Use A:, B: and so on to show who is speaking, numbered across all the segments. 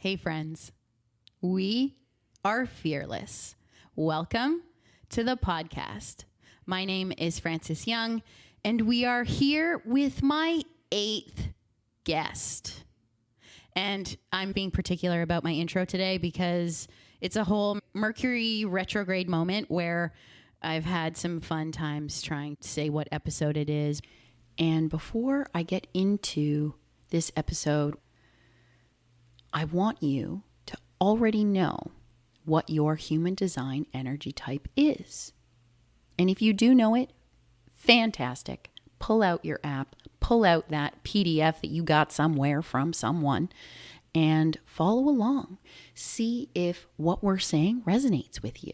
A: Hey friends, we are fearless. Welcome to the podcast. My name is Frances Young, and we are here with my 8th guest. And I'm being particular about my intro today because it's a whole Mercury retrograde moment where I've had some fun times trying to say what episode it is. And before I get into this episode, I want you to already know what your human design energy type is. And if you do know it, fantastic. Pull out your app, pull out that PDF that you got somewhere from someone, and follow along. See if what we're saying resonates with you.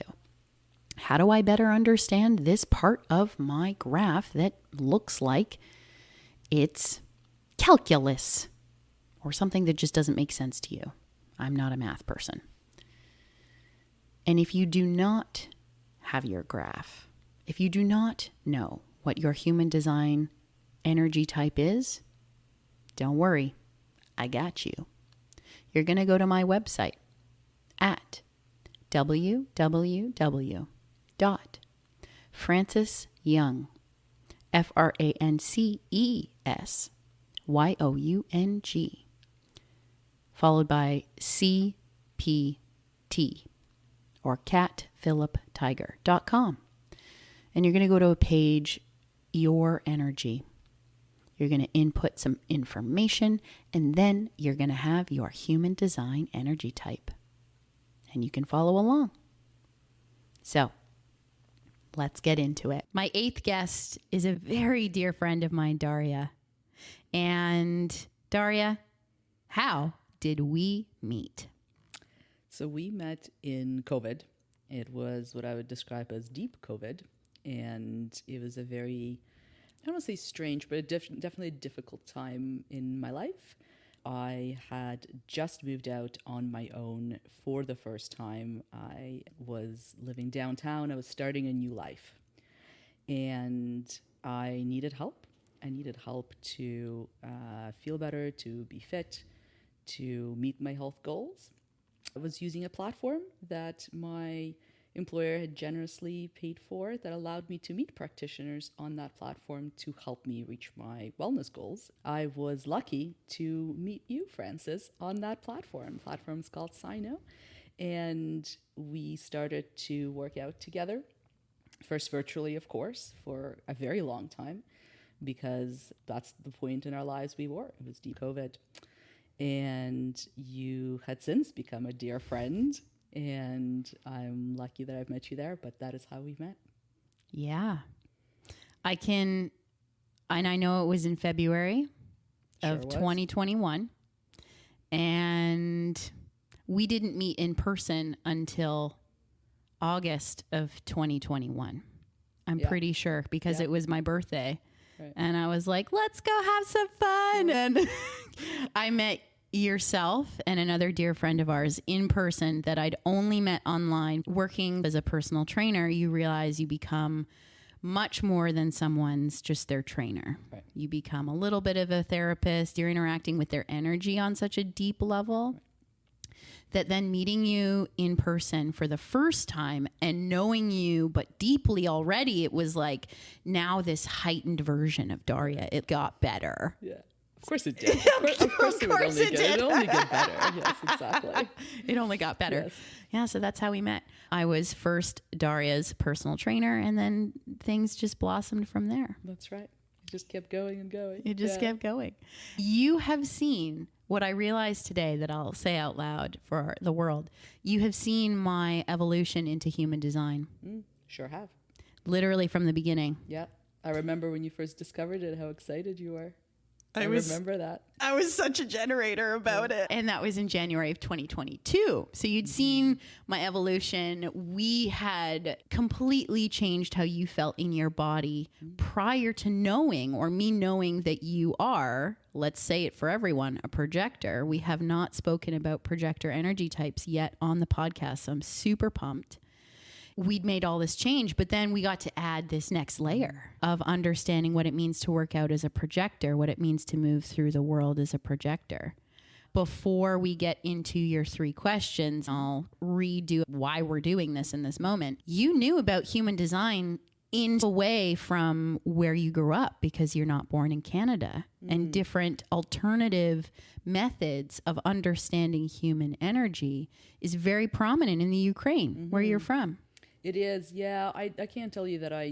A: How do I better understand this part of my graph that looks like it's calculus? Or something that just doesn't make sense to you. I'm not a math person. And if you do not have your graph, if you do not know what your human design energy type is, don't worry, I got you. You're going to go to my website at www.francesyoung, FrancesYoung, followed by CPT or catphiliptiger.com. And you're going to go to a page, Your Energy. You're going to input some information, and then you're going to have your human design energy type. And you can follow along. So, let's get into it. My 8th guest is a very dear friend of mine, Darya. And Darya, how did we meet?
B: So we met in COVID. It was what I would describe as deep COVID. And it was a very, I don't want to say strange, but definitely a difficult time in my life. I had just moved out on my own for the first time. I was living downtown. I was starting a new life. And I needed help. I needed help to feel better, to be fit, to meet my health goals. I was using a platform that my employer had generously paid for that allowed me to meet practitioners on that platform to help me reach my wellness goals. I was lucky to meet you, Frances, on that platform. The platform's called Sino, and we started to work out together. First virtually, of course, for a very long time, because that's the point in our lives we were. It was deep COVID. And you had since become a dear friend, and I'm lucky that I've met you there, but that is how we met.
A: Yeah. And I know it was in February of 2021, and we didn't meet in person until August of 2021. I'm pretty sure, because it was my birthday. Right. And I was like, let's go have some fun. And I met yourself and another dear friend of ours in person that I'd only met online. Working as a personal trainer, you realize you become much more than someone's just their trainer. Right. You become a little bit of a therapist. You're interacting with their energy on such a deep level. Right. That then meeting you in person for the first time and knowing you, but deeply already, it was like now this heightened version of Darya. It got better.
B: Yeah. Of course it did. Of course it did. It only got better. Yes, exactly.
A: It only got better.
B: Yes.
A: Yeah, so that's how we met. I was first Darya's personal trainer, and then things just blossomed from there.
B: That's right. It just kept going and going.
A: It just kept going. You have seen what I realized today that I'll say out loud for the world. You have seen my evolution into human design.
B: Sure have.
A: Literally from the beginning.
B: Yeah. I remember when you first discovered it, how excited you were. I remember that.
A: I was such a generator about it. And that was in January of 2022. So you'd seen my evolution. We had completely changed how you felt in your body prior to knowing, or me knowing, that you are, let's say it for everyone, a projector. We have not spoken about projector energy types yet on the podcast, so I'm super pumped. We'd made all this change, but then we got to add this next layer of understanding what it means to work out as a projector, what it means to move through the world as a projector. Before we get into your 3 questions, I'll redo why we're doing this in this moment. You knew about human design in a way from where you grew up because you're not born in Canada, and different alternative methods of understanding human energy is very prominent in the Ukraine, where you're from.
B: It is, yeah. I can't tell you that I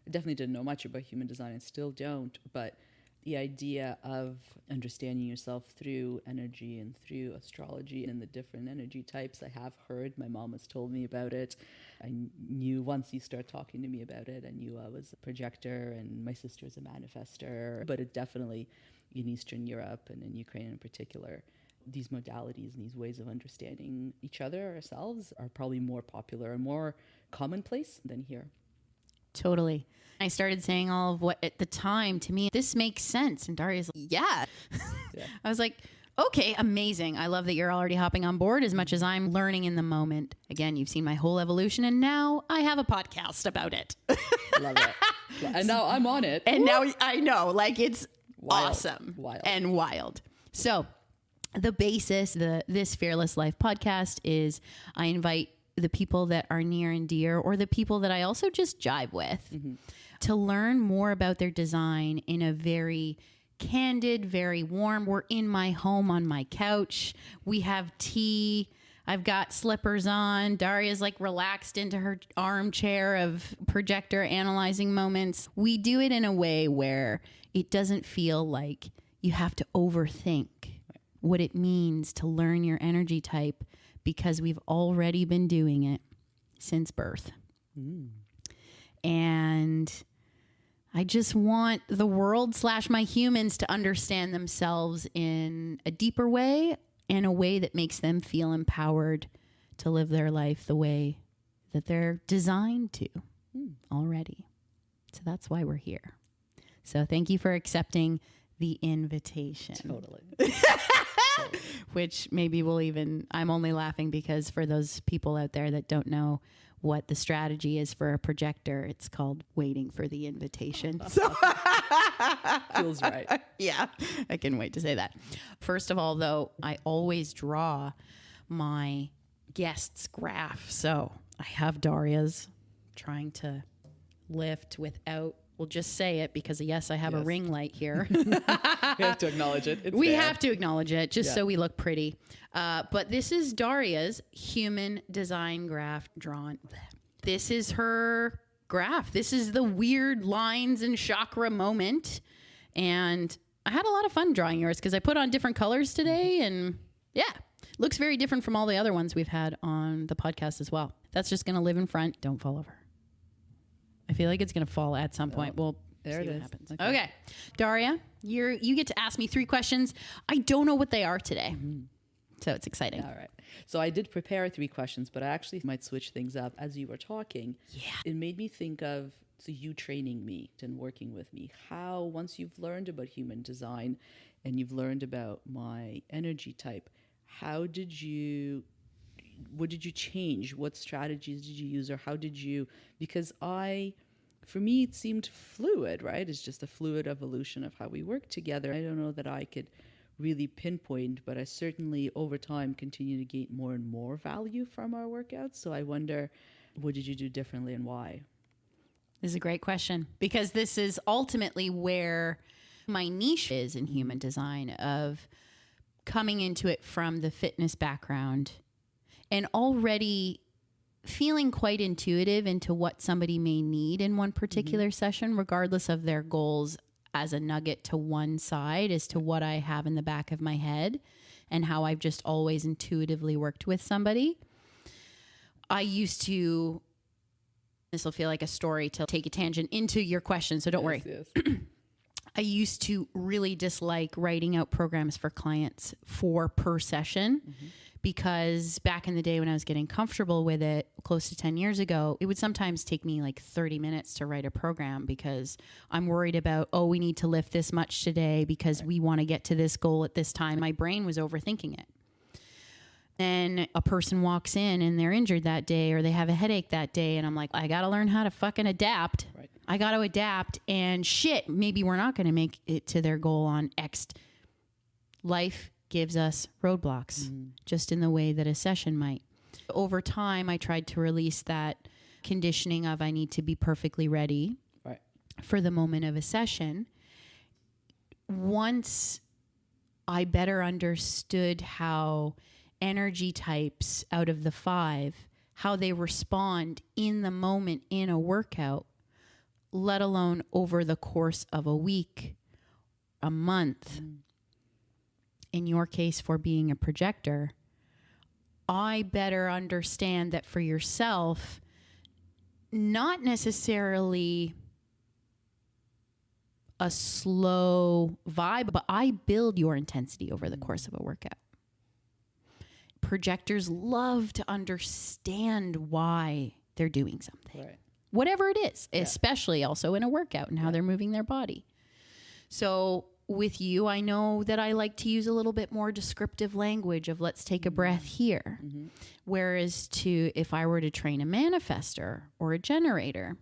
B: definitely didn't know much about human design and still don't, but the idea of understanding yourself through energy and through astrology and the different energy types, I have heard. My mom has told me about it. I knew once you start talking to me about it, I knew I was a projector and my sister is a manifester. But it definitely, in Eastern Europe and in Ukraine in particular, these modalities and these ways of understanding each other, ourselves, are probably more popular and more commonplace than here.
A: Totally. I started saying all of what at the time to me, this makes sense. And Darya's like, yeah. I was like, okay, amazing. I love that you're already hopping on board as much as I'm learning in the moment. Again, you've seen my whole evolution and now I have a podcast about it.
B: Love it. And now I'm on it.
A: And now I know, like it's
B: Wild.
A: awesome
B: Wild.
A: and wild. So the basis, this Fearless Life podcast is I invite the people that are near and dear or the people that I also just jive with to learn more about their design in a very candid, very warm. We're in my home on my couch. We have tea. I've got slippers on. Darya's like relaxed into her armchair of projector analyzing moments. We do it in a way where it doesn't feel like you have to overthink what it means to learn your energy type, because we've already been doing it since birth. And I just want the world / my humans to understand themselves in a deeper way, in a way that makes them feel empowered to live their life the way that they're designed to already. So that's why we're here. So thank you for accepting the invitation.
B: Totally.
A: Which maybe we'll even, I'm only laughing because for those people out there that don't know what the strategy is for a projector, it's called waiting for the invitation. So
B: Feels right.
A: Yeah, I can wait to say that. First of all, though, I always draw my guest's graph. So I have Darya's, trying to lift without, we'll just say it because, yes, I have a ring light here.
B: We have to acknowledge it.
A: We have to acknowledge it just so we look pretty. But this is Darya's human design graph drawn. This is her graph. This is the weird lines and chakra moment. And I had a lot of fun drawing yours because I put on different colors today. And looks very different from all the other ones we've had on the podcast as well. That's just going to live in front. Don't fall over. I feel like it's going to fall at some point. Well,
B: there
A: see
B: it
A: what
B: is.
A: happens. Okay. Darya, you get to ask me 3 questions. I don't know what they are today. So it's exciting.
B: All right. So I did prepare 3 questions, but I actually might switch things up as you were talking.
A: Yeah.
B: It made me think of you training me and working with me. How, once you've learned about human design and you've learned about my energy type, what did you change? What strategies did you use, or how did you, because for me, it seemed fluid, right? It's just a fluid evolution of how we work together. I don't know that I could really pinpoint, but I certainly over time continue to gain more and more value from our workouts. So I wonder, what did you do differently and why?
A: This is a great question, because this is ultimately where my niche is in human design, of coming into it from the fitness background and already feeling quite intuitive into what somebody may need in one particular session, regardless of their goals, as a nugget to one side as to what I have in the back of my head and how I've just always intuitively worked with somebody. I used to, this will feel like a story to take a tangent into your question, so don't worry.
B: Yes.
A: I used to really dislike writing out programs for clients per session, because back in the day when I was getting comfortable with it, close to 10 years ago, it would sometimes take me like 30 minutes to write a program because I'm worried about, we need to lift this much today because we want to get to this goal at this time. My brain was overthinking it. Then a person walks in and they're injured that day, or they have a headache that day, and I'm like, I got to learn how to fucking adapt.
B: Right.
A: I got to adapt, and shit, maybe we're not going to make it to their goal on X. Life gives us roadblocks, just in the way that a session might. Over time, I tried to release that conditioning of I need to be perfectly ready for the moment of a session. Once I better understood how energy types out of the 5, how they respond in the moment in a workout, let alone over the course of a week, a month. In your case, for being a projector, I better understand that for yourself, not necessarily a slow vibe, but I build your intensity over the course of a workout. Projectors love to understand why they're doing something, whatever it is, especially also in a workout and how they're moving their body. So with you, I know that I like to use a little bit more descriptive language of let's take a breath here. Whereas if I were to train a manifester or a generator,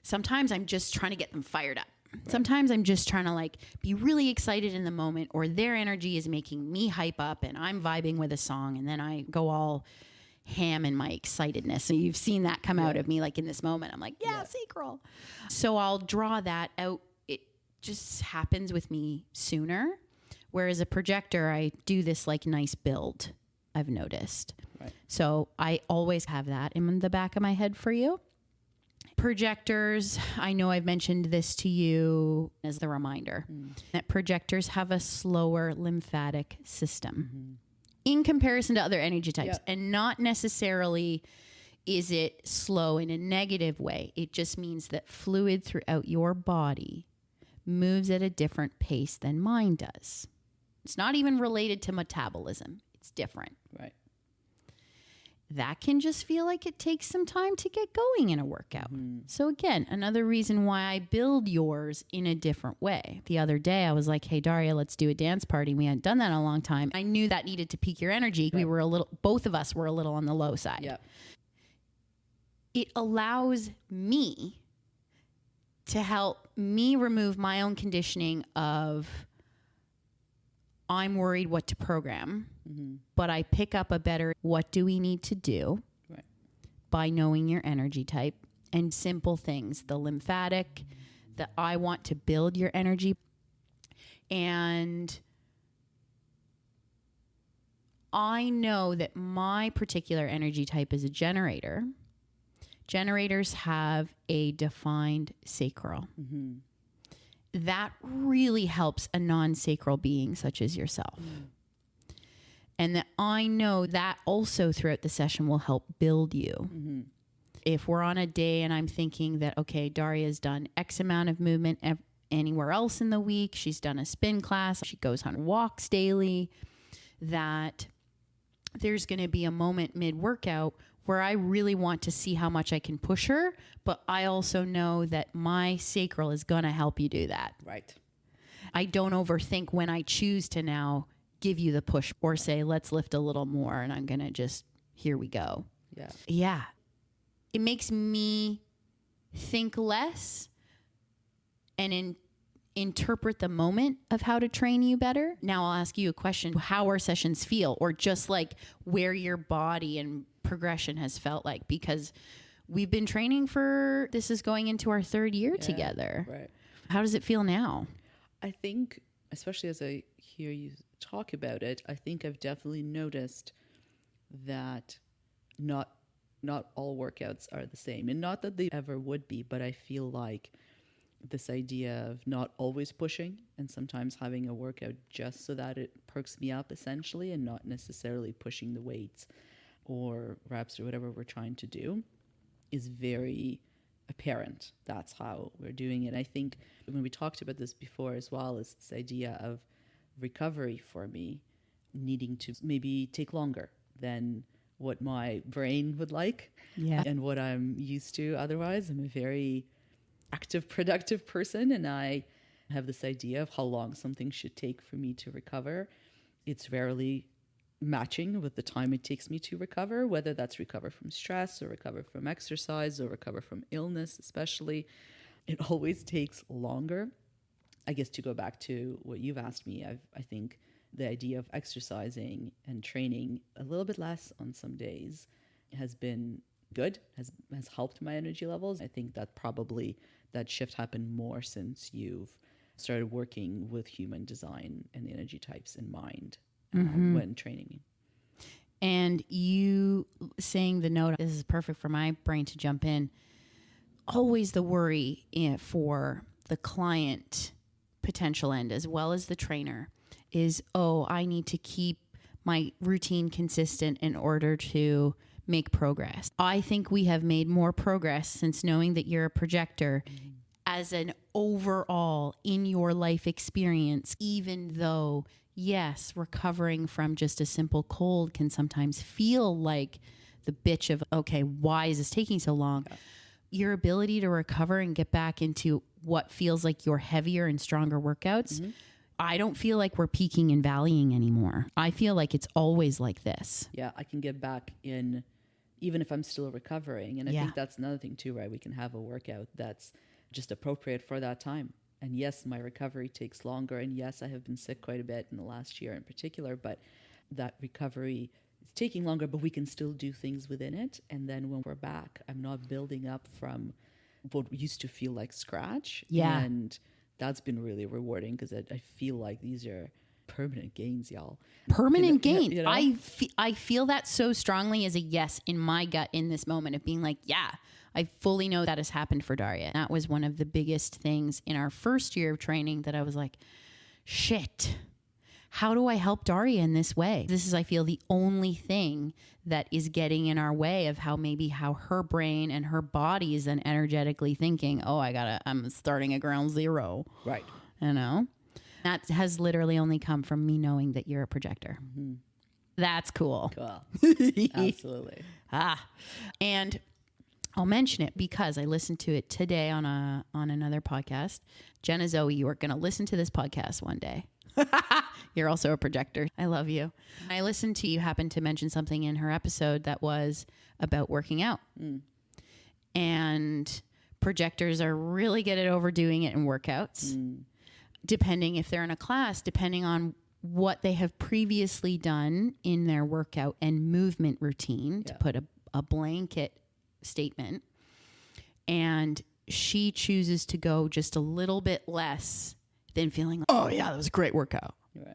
A: sometimes I'm just trying to get them fired up. Sometimes I'm just trying to be really excited in the moment, or their energy is making me hype up and I'm vibing with a song, and then I go all ham in my excitedness. So you've seen that come out of me in this moment. I'm like, sacral. So I'll draw that out. It just happens with me sooner. Whereas a projector, I do this nice build, I've noticed. So I always have that in the back of my head for you. Projectors, I know I've mentioned this to you as the reminder, that projectors have a slower lymphatic system in comparison to other energy types. And not necessarily is it slow in a negative way. It just means that fluid throughout your body moves at a different pace than mine does. It's not even related to metabolism. It's different. That can just feel like it takes some time to get going in a workout. So again, another reason why I build yours in a different way. The other day I was like, hey, Darya, let's do a dance party. We hadn't done that in a long time. I knew that needed to pique your energy. We were both of us were a little on the low side. It allows me to help me remove my own conditioning of I'm worried what to program, but I pick up a better what do we need to do by knowing your energy type and simple things, the lymphatic, that I want to build your energy. And I know that my particular energy type is a generator. Generators have a defined sacral. That really helps a non-sacral being such as yourself. And that I know that also throughout the session will help build you. If we're on a day and I'm thinking that, okay, Darya's done X amount of movement anywhere else in the week, she's done a spin class, she goes on walks daily, that there's going to be a moment mid-workout where I really want to see how much I can push her, but I also know that my sacral is going to help you do that. I don't overthink when I choose to now give you the push or say, let's lift a little more, and I'm going to just, here we go. It makes me think less and interpret the moment of how to train you better. Now I'll ask you a question, how our sessions feel, or just where your body and progression has felt like, because we've been training this is going into our 3rd year together. How does it feel now?
B: I think, especially as I hear you talk about it, I think I've definitely noticed that not all workouts are the same, and not that they ever would be, but I feel like this idea of not always pushing and sometimes having a workout just so that it perks me up essentially, and not necessarily pushing the weights or reps or whatever we're trying to do, is very apparent. That's how we're doing it. I think when we talked about this before as well, is this idea of recovery for me needing to maybe take longer than what my brain would like and what I'm used to otherwise. I'm a very active, productive person, and I have this idea of how long something should take for me to recover. It's rarely matching with the time it takes me to recover, whether that's recover from stress or recover from exercise or recover from illness especially. It always takes longer. I guess to go back to what you've asked me, I think the idea of exercising and training a little bit less on some days has been good, has helped my energy levels. I think that probably that shift happened more since you've started working with human design and the energy types in mind when training me.
A: And you saying the note, this is perfect for my brain to jump in. Always the worry for the client potential end as well as the trainer is, I need to keep my routine consistent in order to make progress. I think we have made more progress since knowing that you're a projector as an overall in your life experience, even though, yes, recovering from just a simple cold can sometimes feel like the bitch of, okay, why is this taking so long? Yeah. Your ability to recover and get back into what feels like your heavier and stronger workouts, I don't feel like we're peaking and valleying anymore. I feel like it's always like this.
B: Yeah, I can get back in even if I'm still recovering. And I think that's another thing too, right? We can have a workout that's just appropriate for that time. And yes, my recovery takes longer. And yes, I have been sick quite a bit in the last year in particular, but that recovery is taking longer, but we can still do things within it. And then when we're back, I'm not building up from what used to feel like scratch.
A: Yeah.
B: And that's been really rewarding because I feel like these are permanent gains, y'all.
A: Permanent gains.
B: You know?
A: I feel that so strongly as a yes in my gut in this moment of being like, yeah, I fully know that has happened for Darya. That was one of the biggest things in our first year of training that I was like, shit, how do I help Darya in this way? This is, I feel, the only thing that is getting in our way of how her brain and her body is then energetically thinking, I'm starting at ground zero.
B: Right.
A: You know? That has literally only come from me knowing that you're a projector. Mm-hmm. That's cool.
B: Cool. Absolutely.
A: And I'll mention it because I listened to it today on another podcast. Jenna Zoe, you are going to listen to this podcast one day. You're also a projector. I love you. I listened to you happen to mention something in her episode that was about working out. And projectors are really good at overdoing it in workouts. Depending if they're in a class, depending on what they have previously done in their workout and movement routine, to put a blanket statement. And she chooses to go just a little bit less than feeling, that was a great workout.
B: Right.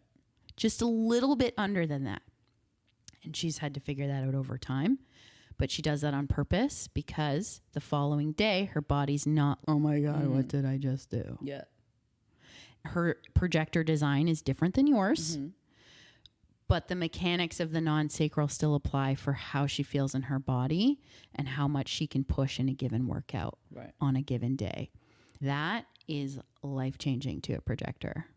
A: Just a little bit under than that. And she's had to figure that out over time. But she does that on purpose because the following day, her body's not, oh my God, what did I just do?
B: Yeah.
A: Her projector design is different than yours, but the mechanics of the non-sacral still apply for how she feels in her body and how much she can push in a given workout on a given day. That is life-changing to a projector.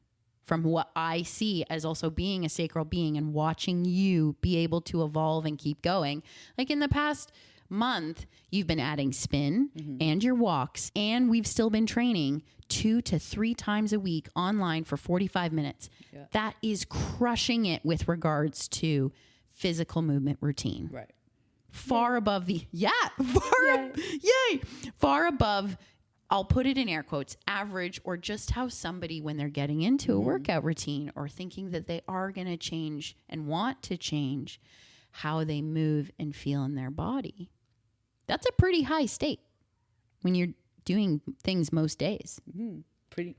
A: From what I see as also being a sacral being and watching you be able to evolve and keep going. Like in the past month, you've been adding spin and your walks, and we've still been training 2 to 3 times a week online for 45 minutes. Yeah. That is crushing it with regards to physical movement routine.
B: Right.
A: Far above the, far above, I'll put it in air quotes, average, or just how somebody, when they're getting into a workout routine or thinking that they are going to change and want to change how they move and feel in their body. That's a pretty high state when you're doing things most days.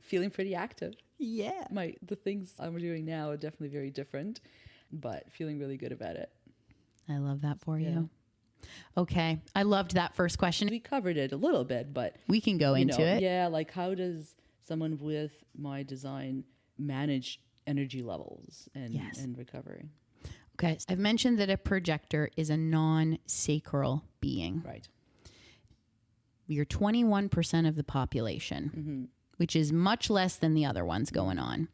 B: Feeling pretty active.
A: Yeah.
B: The things I'm doing now are definitely very different, but feeling really good about it.
A: I love that for you. Okay. I loved that first question.
B: We covered it a little bit, but
A: we can go into it.
B: Yeah. Like, how does someone with my design manage energy levels and recovery?
A: Okay. I've mentioned that a projector is a non-sacral being.
B: Right.
A: You're 21% of the population, which is much less than the other ones going on.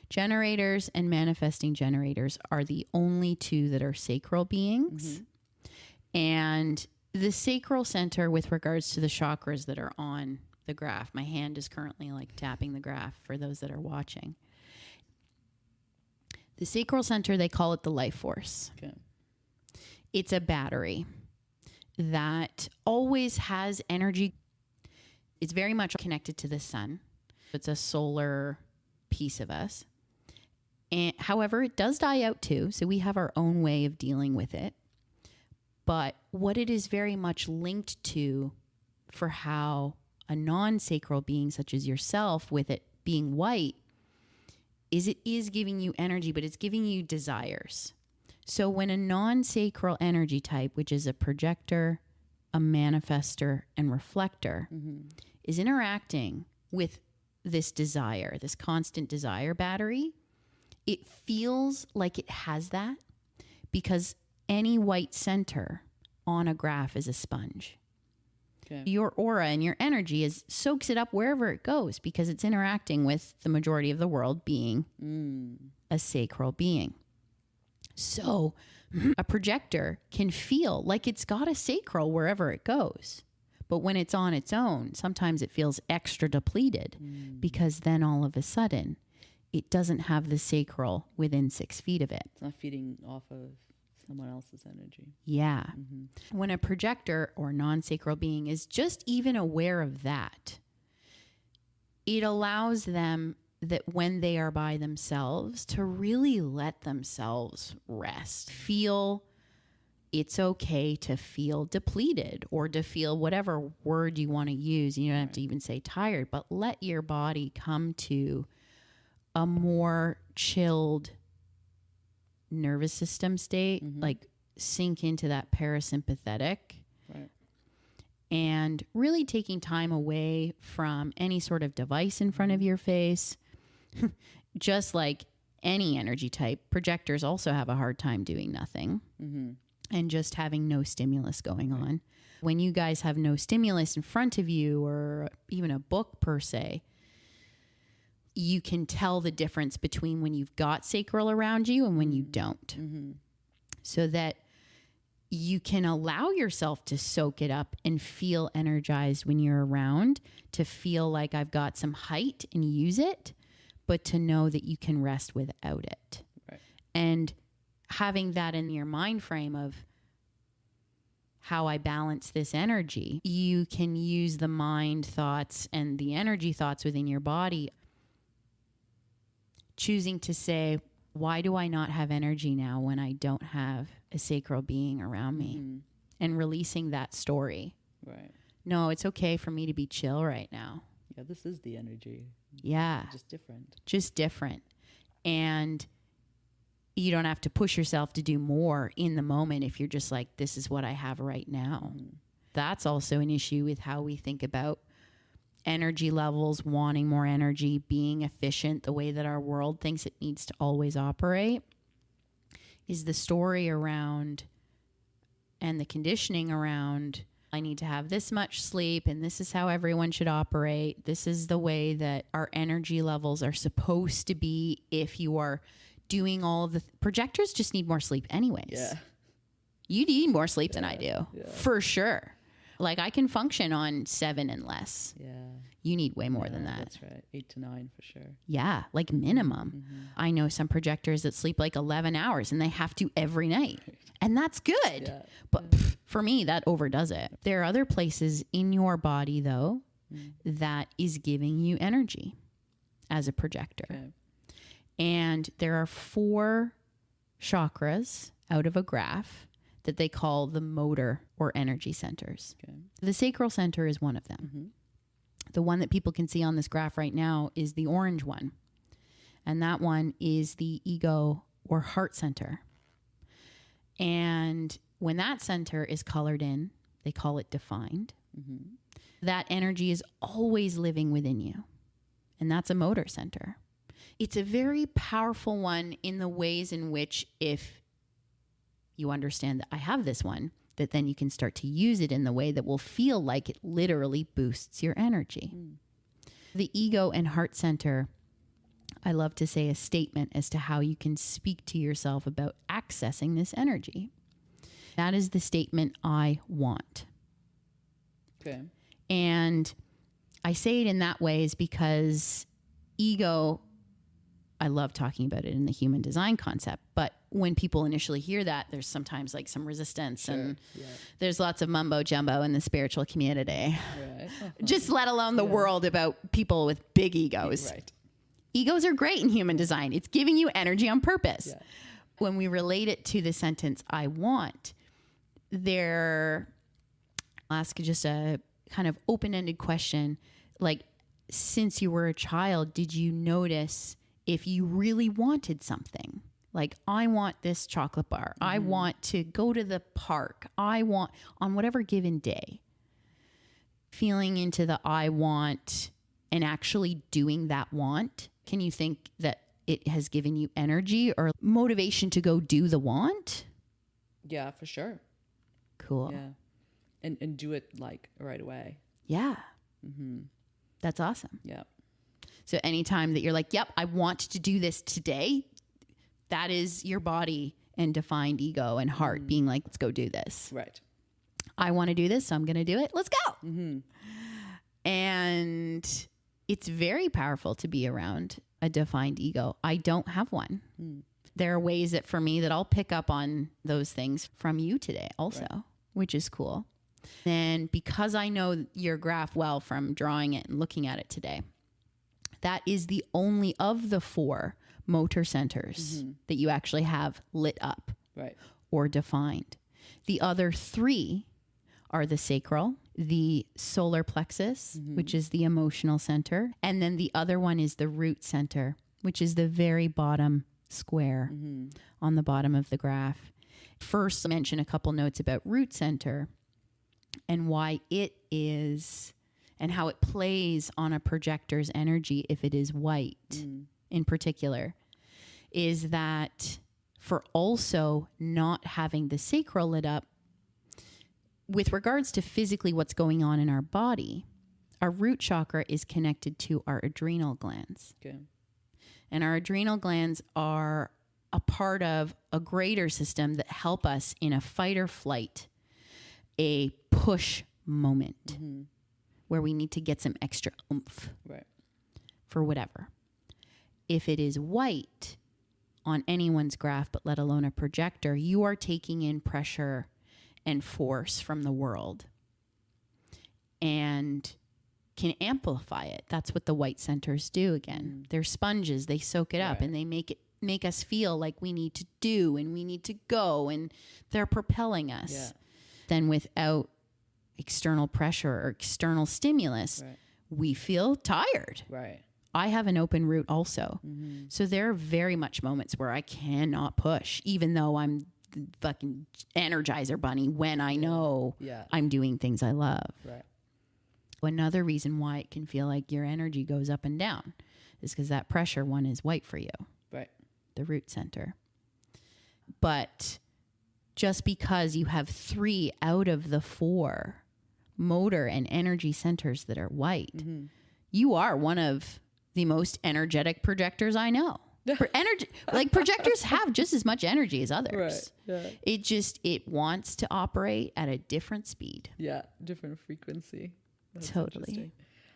A: Generators and manifesting generators are the only two that are sacral beings. And the sacral center with regards to the chakras that are on the graph, my hand is currently like tapping the graph for those that are watching. The sacral center, they call it the life force.
B: Okay.
A: It's a battery that always has energy. It's very much connected to the sun. It's a solar piece of us. And however, it does die out too. So we have our own way of dealing with it. But what it is very much linked to for how a non-sacral being such as yourself, with it being white, is it is giving you energy, but it's giving you desires. So when a non-sacral energy type, which is a projector, a manifester, and reflector, is interacting with this desire, this constant desire battery, it feels like it has that because any white center on a graph is a sponge. Okay. Your aura and your energy soaks it up wherever it goes because it's interacting with the majority of the world being a sacral being. So a projector can feel like it's got a sacral wherever it goes. But when it's on its own, sometimes it feels extra depleted because then all of a sudden it doesn't have the sacral within 6 feet of it.
B: It's not feeding off of someone else's energy.
A: Yeah. When a projector or non-sacral being is just even aware of that, it allows them that when they are by themselves to really let themselves rest, feel it's okay to feel depleted or to feel whatever word you want to use. You don't have to even say tired, but let your body come to a more chilled nervous system state, like sink into that parasympathetic, and really taking time away from any sort of device in front of your face. Just like any energy type, projectors also have a hard time doing nothing and just having no stimulus going on. When you guys have no stimulus in front of you or even a book per se, you can tell the difference between when you've got sacral around you and when you don't. So that you can allow yourself to soak it up and feel energized when you're around, to feel like I've got some height and use it, but to know that you can rest without it. And having that in your mind frame of how I balance this energy, you can use the mind thoughts and the energy thoughts within your body, choosing to say, why do I not have energy now when I don't have a sacral being around me? And releasing that story. No, it's okay for me to be chill right now.
B: Yeah, this is the energy.
A: Yeah. Just different. And you don't have to push yourself to do more in the moment if you're just like, this is what I have right now. That's also an issue with how we think about energy levels, wanting more energy, being efficient, the way that our world thinks it needs to always operate, is the story around and the conditioning around, I need to have this much sleep and this is how everyone should operate. This is the way that our energy levels are supposed to be if you are doing all of the... Projectors just need more sleep anyways.
B: Yeah.
A: You need more sleep than I do, for sure. Like I can function on 7 and less. Yeah. You need way more than that.
B: That's right. 8 to 9 for sure.
A: Yeah. Like minimum. I know some projectors that sleep like 11 hours and they have to every night. And that's good. Yeah. But for me, that overdoes it. There are other places in your body though, that is giving you energy as a projector. Okay. And there are 4 chakras out of a graph that they call the motor or energy centers. Okay. The sacral center is one of them. The one that people can see on this graph right now is the orange one. And that one is the ego or heart center. And when that center is colored in, they call it defined. That energy is always living within you. And that's a motor center. It's a very powerful one in the ways in which if you understand that I have this one, that then you can start to use it in the way that will feel like it literally boosts your energy. The ego and heart center, I love to say a statement as to how you can speak to yourself about accessing this energy. That is the statement, I want. Okay. And I say it in that way is because ego, I love talking about it in the human design concept, but when people initially hear that, there's sometimes like some resistance and there's lots of mumbo jumbo in the spiritual community, just let alone the world about people with big egos. Egos are great in human design. It's giving you energy on purpose.
B: Yeah.
A: When we relate it to the sentence, I want, I'll ask just a kind of open-ended question. Like, since you were a child, did you notice if you really wanted something? Like, I want this chocolate bar. I want to go to the park. I want, on whatever given day, feeling into the I want and actually doing that want. Can you think that it has given you energy or motivation to go do the want?
B: Yeah, for sure.
A: Cool.
B: Yeah. And do it like right away.
A: Yeah. That's awesome.
B: Yeah.
A: So anytime that you're like, yep, I want to do this today, that is your body and defined ego and heart being like, let's go do this.
B: Right.
A: I want to do this, so I'm going to do it. Let's go. And it's very powerful to be around a defined ego. I don't have one. There are ways that for me that I'll pick up on those things from you today also, which is cool. And because I know your graph well from drawing it and looking at it today, that is the only of the 4 motor centers that you actually have lit up or defined. The other 3 are the sacral, the solar plexus, which is the emotional center. And then the other one is the root center, which is the very bottom square on the bottom of the graph. First, mention a couple notes about root center and why it is and how it plays on a projector's energy if it is white in particular, is that for also not having the sacral lit up, with regards to physically what's going on in our body, our root chakra is connected to our adrenal glands.
B: Okay.
A: And our adrenal glands are a part of a greater system that help us in a fight or flight, a push moment where we need to get some extra oomph for whatever. If it is white on anyone's graph, but let alone a projector, you are taking in pressure and force from the world and can amplify it. That's what the white centers do again. They're sponges. They soak it up and they make us feel like we need to do and we need to go, and they're propelling us. Yeah. Then without external pressure or external stimulus, we feel tired.
B: Right.
A: I have an open root also. So there are very much moments where I cannot push, even though I'm the fucking Energizer bunny when I know I'm doing things I love. Right. Another reason why it can feel like your energy goes up and down is because that pressure one is white for you. Right. The root center. But just because you have 3 out of the 4 motor and energy centers that are white, you are one of the most energetic projectors I know. Like projectors have just as much energy as others. Right. Yeah. It wants to operate at a different speed.
B: Yeah, different frequency. That's
A: totally.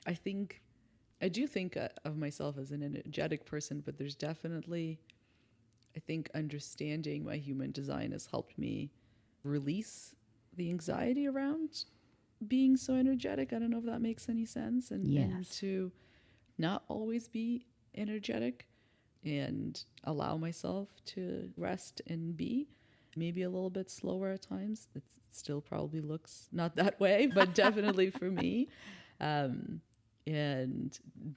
B: I do think of myself as an energetic person, but there's definitely, I think, understanding my human design has helped me release the anxiety around being so energetic. I don't know if that makes any sense. And to not always be energetic and allow myself to rest and be maybe a little bit slower at times. It still probably looks not that way, but definitely for me. And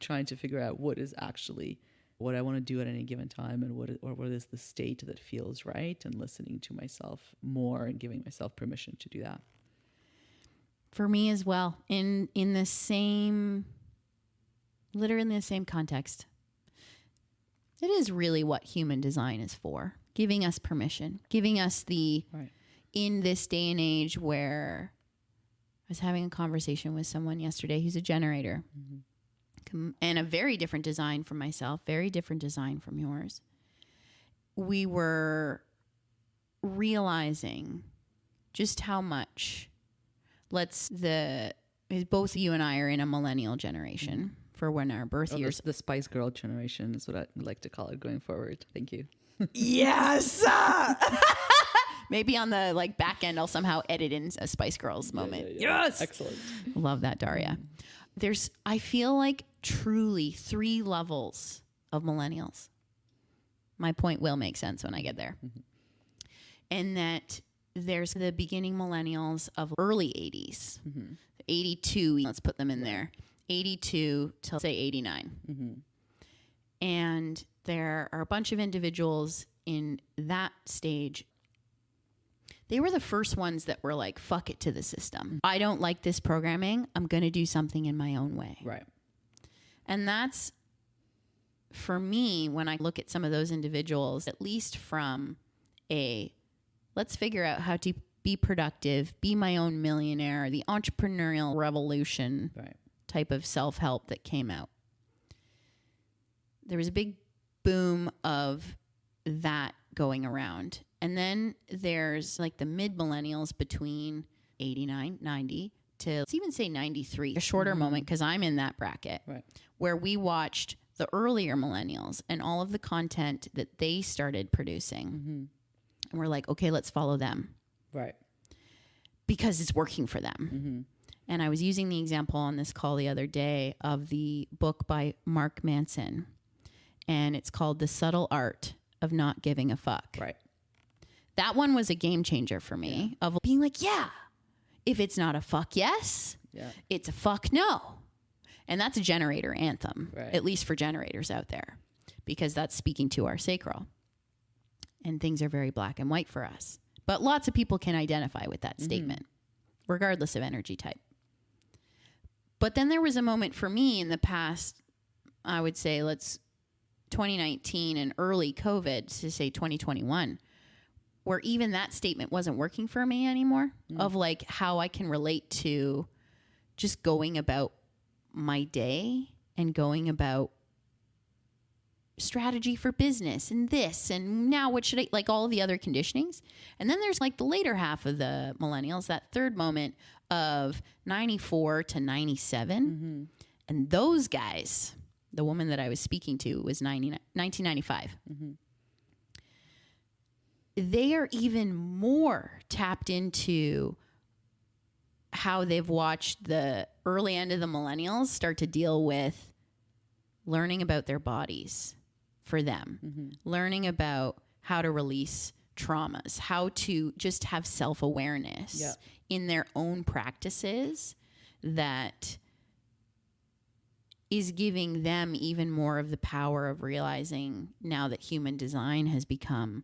B: trying to figure out what is actually what I want to do at any given time and what is the state that feels right, and listening to myself more and giving myself permission to do that.
A: For me as well, in the same, literally in the same context. It is really what human design is for. Giving us permission, giving us in this day and age where I was having a conversation with someone yesterday who's a generator and a very different design from myself, very different design from yours. We were realizing just how much both you and I are in a millennial generation for when our birth years.
B: The Spice Girl generation is what I'd like to call it going forward. Thank you.
A: Yes. Maybe on the back end, I'll somehow edit in a Spice Girls moment.
B: Yeah. Yes. Excellent.
A: Love that, Darya. I feel like truly 3 levels of millennials. My point will make sense when I get there.
B: Mm-hmm.
A: And that there's the beginning millennials of early 80s.
B: Mm-hmm.
A: 82, let's put them in there. 82 till say 89.
B: Mm-hmm.
A: And there are a bunch of individuals in that stage. They were the first ones that were like, fuck it to the system. I don't like this programming. I'm going to do something in my own way.
B: Right.
A: And that's, for me, when I look at some of those individuals, at least from let's figure out how to be productive, be my own millionaire, the entrepreneurial revolution type of self-help that came out. There was a big boom of that going around. And then there's like the mid-millennials between 89, 90 to let's even say 93, a shorter moment because I'm in that bracket where we watched the earlier millennials and all of the content that they started producing. Mm-hmm. And we're like, okay, let's follow them.
B: Right.
A: Because it's working for them.
B: Mm-hmm.
A: And I was using the example on this call the other day of the book by Mark Manson. And it's called The Subtle Art of Not Giving a Fuck.
B: Right.
A: That one was a game changer for me of being like, yeah, if it's not a fuck yes, it's a fuck no. And that's a generator anthem, at least for generators out there, because that's speaking to our sacral. And things are very black and white for us. But lots of people can identify with that statement, regardless of energy type. But then there was a moment for me in the past, I would say 2019 and early COVID, to say 2021, where even that statement wasn't working for me anymore, of like how I can relate to just going about my day and going about strategy for business and this and now what should I, like all of the other conditionings. And then there's like the later half of the millennials, that third moment of 94 to 97. And those guys, the woman that I was speaking to was 1995. They are even more tapped into how they've watched the early end of the millennials start to deal with learning about their bodies for them, learning about how to release traumas, how to just have self-awareness in their own practices that is giving them even more of the power of realizing now that human design has become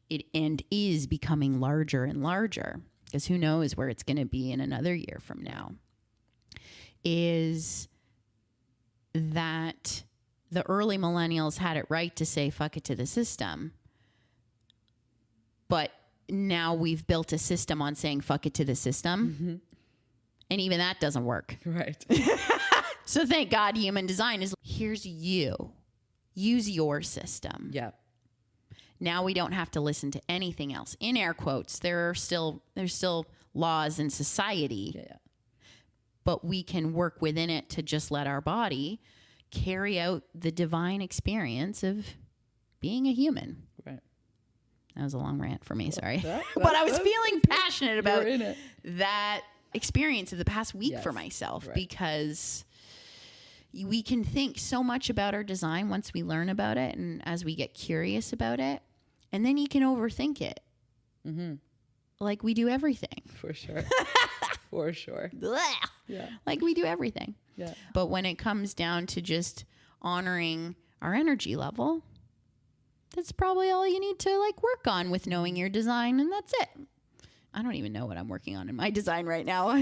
A: it and is becoming larger and larger, because who knows where it's going to be in another year from now, is that the early millennials had it right to say fuck it to the system. But now we've built a system on saying fuck it to the system. And even that doesn't work.
B: Right.
A: So thank God human design is here's you. Use your system.
B: Yeah.
A: Now we don't have to listen to anything else. In air quotes, there's still laws in society.
B: Yeah.
A: But we can work within it to just let our body carry out the divine experience of being a human.
B: Right.
A: That was a long rant for me, sorry.
B: That,
A: but I was feeling passionate about
B: it.
A: that experience of the past week for myself, because we can think so much about our design once we learn about it and as we get curious about it, and then you can overthink it. Like we do everything.
B: For sure. For sure. Yeah.
A: Like we do everything.
B: Yeah.
A: But when it comes down to just honoring our energy level, that's probably all you need to like work on with knowing your design, and that's it. I don't even know what I'm working on in my design right now.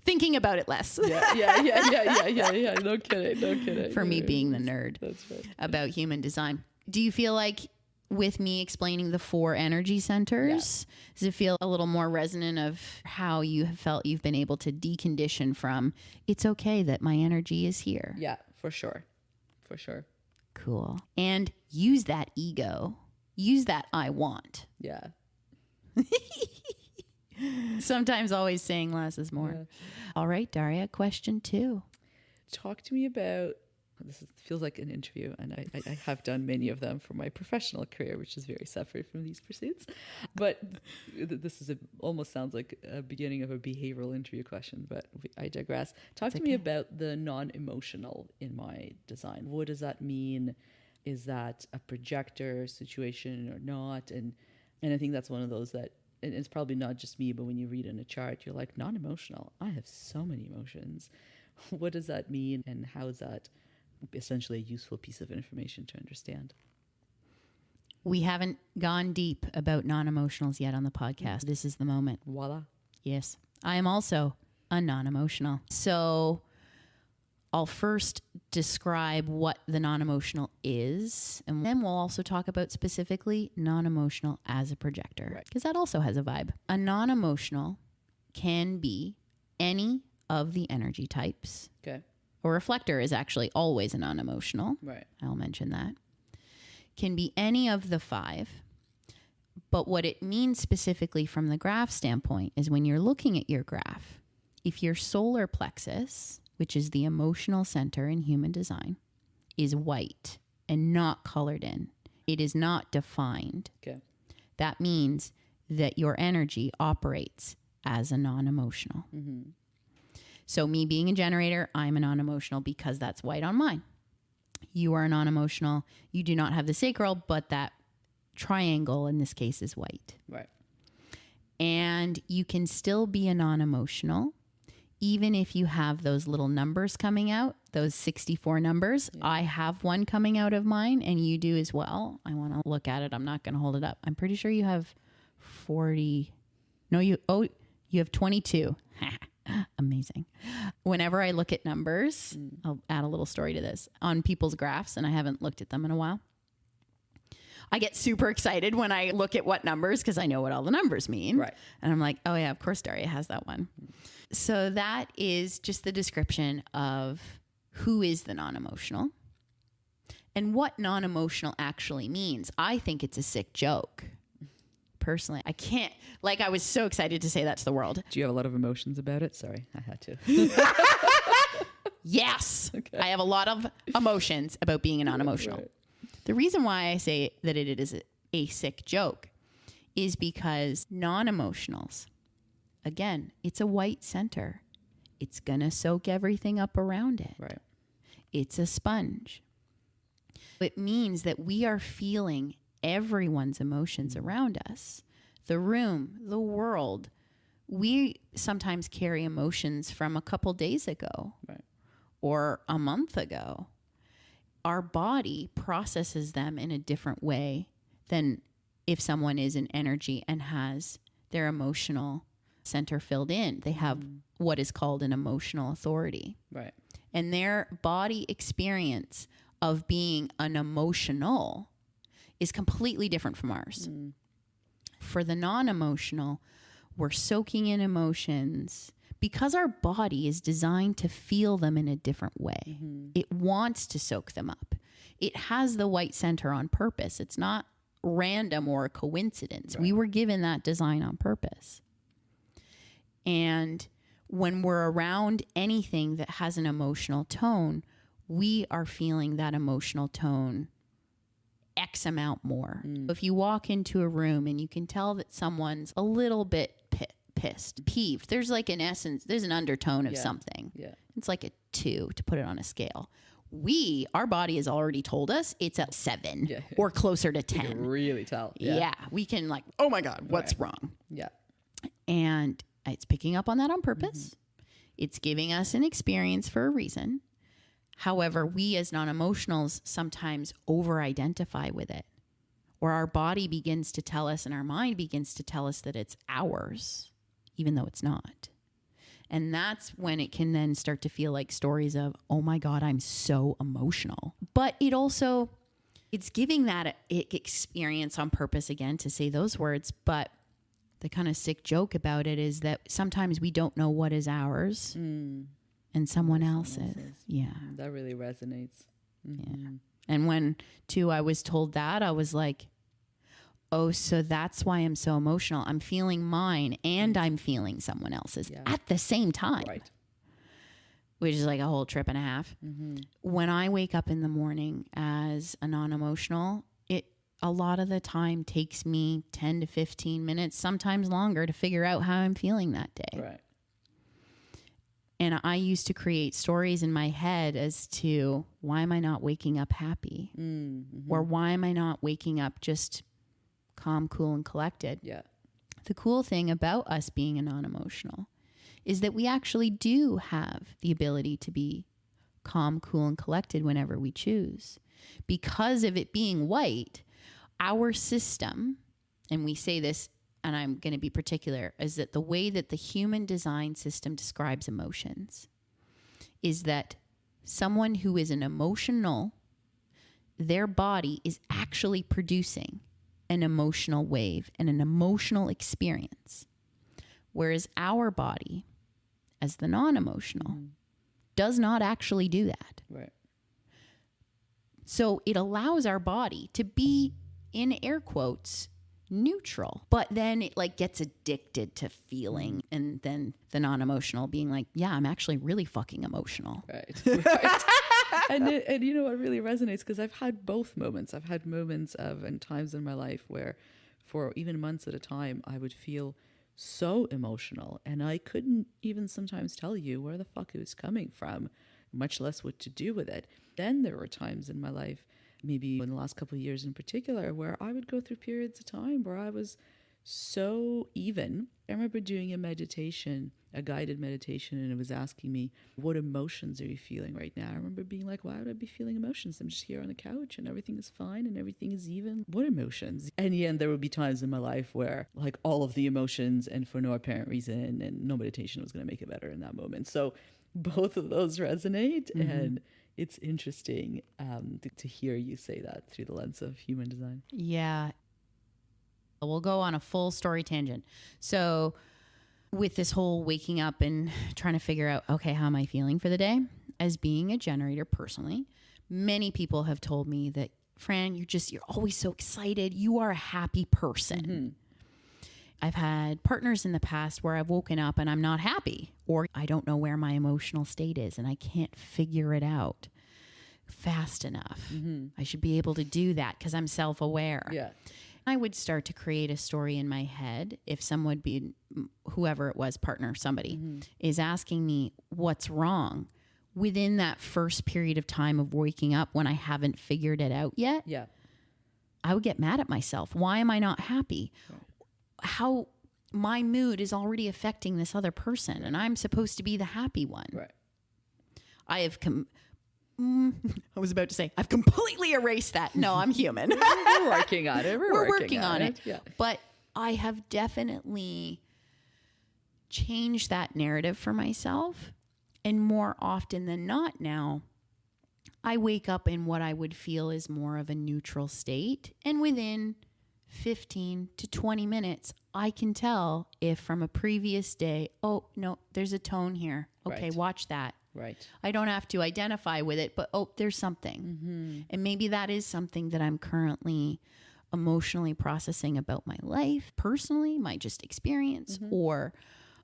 A: Thinking about it less.
B: Yeah. No kidding.
A: For me being the nerd
B: That's right.
A: about human design. Do you feel like with me explaining the 4 energy centers, does it feel a little more resonant of how you have felt you've been able to decondition from, it's okay that my energy is here?
B: Yeah, for sure. For sure.
A: Cool. And use that ego. Use that I want.
B: Yeah.
A: Sometimes always saying less is more.
B: Yeah.
A: All right, Darya, question 2.
B: Talk to me about, feels like an interview, and I have done many of them for my professional career, which is very separate from these pursuits. But this is almost sounds like a beginning of a behavioral interview question, but I digress. Talk to me about the non-emotional in my design. What does that mean? is that a projector situation or not? And I think that's one of those that, and it's probably not just me, but when you read in a chart, you're like, non-emotional. I have so many emotions. What does that mean? And how is that essentially a useful piece of information to understand?
A: We haven't gone deep about non-emotionals yet on the podcast. This is the moment.
B: Voila.
A: Yes. I am also a non-emotional. So I'll first describe what the non-emotional is, and then we'll also talk about specifically non-emotional as a projector, because that also has a vibe. A non-emotional can be any of the energy types.
B: Okay.
A: A reflector is actually always a non-emotional.
B: Right.
A: I'll mention that. Can be any of the 5. But what it means specifically from the graph standpoint is when you're looking at your graph, if your solar plexus, which is the emotional center in human design, is white and not colored in, it is not defined.
B: Okay.
A: That means that your energy operates as a non-emotional.
B: Mm-hmm.
A: So me being a generator, I'm a non-emotional because that's white on mine. You are a non-emotional. You do not have the sacral, but that triangle in this case is white.
B: Right.
A: And you can still be a non-emotional even if you have those little numbers coming out, those 64 numbers. Yeah. I have one coming out of mine and you do as well. I want to look at it. I'm not going to hold it up. I'm pretty sure you have 40. No, you have 22. Amazing. Whenever I look at numbers, I'll add a little story to this on people's graphs, and I haven't looked at them in a while. I get super excited when I look at what numbers because I know what all the numbers mean.
B: Right.
A: And I'm like, oh yeah, of course Darya has that one. So that is just the description of who is the non-emotional and what non-emotional actually means. I think it's a sick joke. Personally, I can't, like, I was so excited to say that to the world.
B: Do you have a lot of emotions about it? Sorry, I had to.
A: Yes.
B: Okay.
A: I have a lot of emotions about being a non-emotional. Right. The reason why I say that it is a sick joke is because non-emotionals, again, it's a white center. It's going to soak everything up around it.
B: Right.
A: It's a sponge. It means that we are feeling everyone's emotions around us, the room, the world. We sometimes carry emotions from a couple days ago, right, or a month ago. Our body processes them in a different way than if someone is in energy and has their emotional center filled in. They have what is called an emotional authority.
B: Right.
A: And their body experience of being an emotional is completely different from ours. For the non-emotional, we're soaking in emotions because our body is designed to feel them in a different way. It wants to soak them up. It has the white center on purpose. It's not random or a coincidence. Right. We were given that design on purpose. And when we're around anything that has an emotional tone, we are feeling that emotional tone X amount more. If you walk into a room and you can tell that someone's a little bit pissed, peeved, there's like an essence, there's an undertone of something. Yeah. It's like a 2 to put it on a scale. Our body has already told us it's at 7 or closer to 10.
B: You can really tell.
A: Yeah. We can like, oh my God, what's wrong?
B: Yeah.
A: And it's picking up on that on purpose. It's giving us an experience for a reason. However, we as non-emotionals sometimes over-identify with it, or our body begins to tell us and our mind begins to tell us that it's ours, even though it's not. And that's when it can then start to feel like stories of, oh my God, I'm so emotional. But it's giving that experience on purpose again to say those words. But the kind of sick joke about it is that sometimes we don't know what is ours. And someone else's. Yeah.
B: That really resonates.
A: Yeah. And when, too, I was told that, I was like, oh, so that's why I'm so emotional. I'm feeling mine and I'm feeling someone else's at the same time. Right. Which is like a whole trip and a half. When I wake up in the morning as a non-emotional, it a lot of the time takes me 10 to 15 minutes, sometimes longer, to figure out how I'm feeling that day.
B: Right.
A: And I used to create stories in my head as to why am I not waking up happy? Or why am I not waking up just calm, cool, and collected?
B: Yeah.
A: The cool thing about us being a non-emotional is that we actually do have the ability to be calm, cool, and collected whenever we choose. Because of it being white, our system, and we say this, and I'm going to be particular, is that the way that the human design system describes emotions is that someone who is an emotional, their body is actually producing an emotional wave and an emotional experience. Whereas our body, as the non-emotional, does not actually do that.
B: Right.
A: So it allows our body to be, in air quotes, neutral, but then it like gets addicted to feeling, and then the non-emotional being like, yeah, I'm actually really fucking emotional.
B: Right. Right. And you know what really resonates, because I've had both moments. I've had moments of and times in my life where for even months at a time I would feel so emotional and I couldn't even sometimes tell you where the fuck it was coming from, much less what to do with it. Then there were times in my life, maybe in the last couple of years in particular, where I would go through periods of time where I was so even. I remember doing a meditation, a guided meditation, and it was asking me, what emotions are you feeling right now? I remember being like, why would I be feeling emotions? I'm just here on the couch and everything is fine and everything is even. What emotions? And yeah, there would be times in my life where like all of the emotions and for no apparent reason, and no meditation was going to make it better in that moment. So both of those resonate, and it's interesting to hear you say that through the lens of human design.
A: Yeah. We'll go on a full story tangent. So with this whole waking up and trying to figure out, okay, how am I feeling for the day? As being a generator personally, many people have told me that, Fran, you're always so excited. You are a happy person. I've had partners in the past where I've woken up and I'm not happy, or I don't know where my emotional state is and I can't figure it out fast enough. I should be able to do that because I'm self-aware.
B: Yeah.
A: I would start to create a story in my head if someone, be whoever it was, partner, somebody, is asking me what's wrong within that first period of time of waking up when I haven't figured it out yet.
B: Yeah.
A: I would get mad at myself. Why am I not happy? Right. How my mood is already affecting this other person, and I'm supposed to be the happy one.
B: Right.
A: I have I was about to say, I've completely erased that. No, I'm human.
B: We're working on it.
A: We're working on it.
B: Yeah.
A: But I have definitely changed that narrative for myself. And more often than not now, I wake up in what I would feel is more of a neutral state. And within 15 to 20 minutes, I can tell if from a previous day, oh, no, there's a tone here. Okay,
B: Right.
A: watch that.
B: Right.
A: I don't have to identify with it, but there's something. And maybe that is something that I'm currently emotionally processing about my life, personally, my just experience, or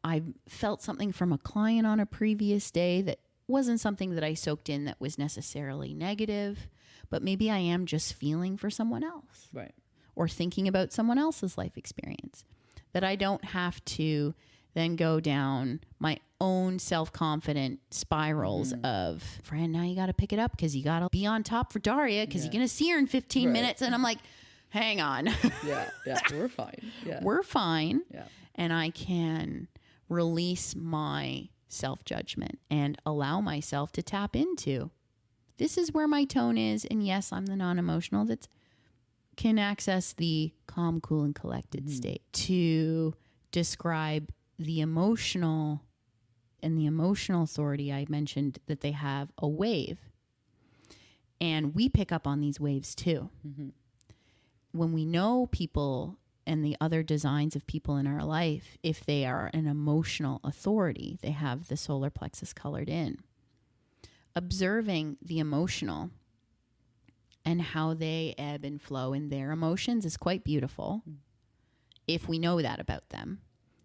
A: I felt something from a client on a previous day that wasn't something that I soaked in that was necessarily negative, but maybe I am just feeling for someone else.
B: Right.
A: Or thinking about someone else's life experience, that I don't have to then go down my own self-confident spirals of, Fran, now you got to pick it up because you got to be on top for Darya because you're going to see her in 15 minutes. And I'm like, hang on.
B: Yeah. We're fine. Yeah.
A: We're fine.
B: Yeah.
A: And I can release my self-judgment and allow myself to tap into, this is where my tone is. And yes, I'm the non-emotional that can access the calm, cool, and collected state to describe the emotional. And the emotional authority, I mentioned that they have a wave. And we pick up on these waves too. When we know people and the other designs of people in our life, if they are an emotional authority, they have the solar plexus colored in. Observing the emotional and how they ebb and flow in their emotions is quite beautiful if we know that about them.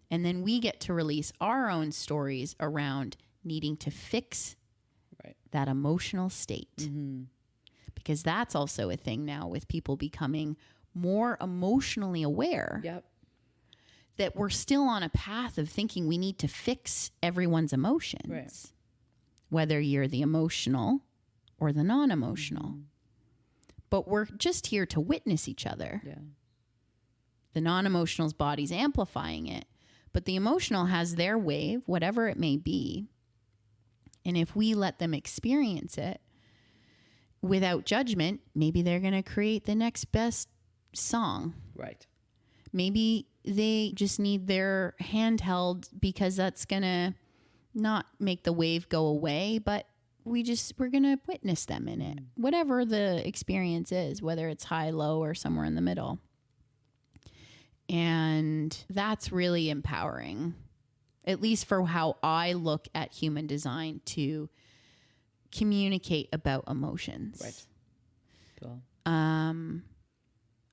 A: And then we get to release our own stories around needing to fix that emotional state. Because that's also a thing now with people becoming more emotionally aware.
B: Yep.
A: that we're still on a path of thinking we need to fix everyone's emotions,
B: Right.
A: whether you're the emotional or the non-emotional.
B: Mm-hmm.
A: But we're just here to witness each other.
B: Yeah.
A: The non-emotional's body's amplifying it, but the emotional has their wave, whatever it may be. And if we let them experience it without judgment, maybe they're going to create the next best song.
B: Right.
A: Maybe they just need their hand held because that's going to not make the wave go away, but we're going to witness them in it. Whatever the experience is, whether it's high, low, or somewhere in the middle. And that's really empowering, at least for how I look at human design to communicate about emotions.
B: Right. Cool.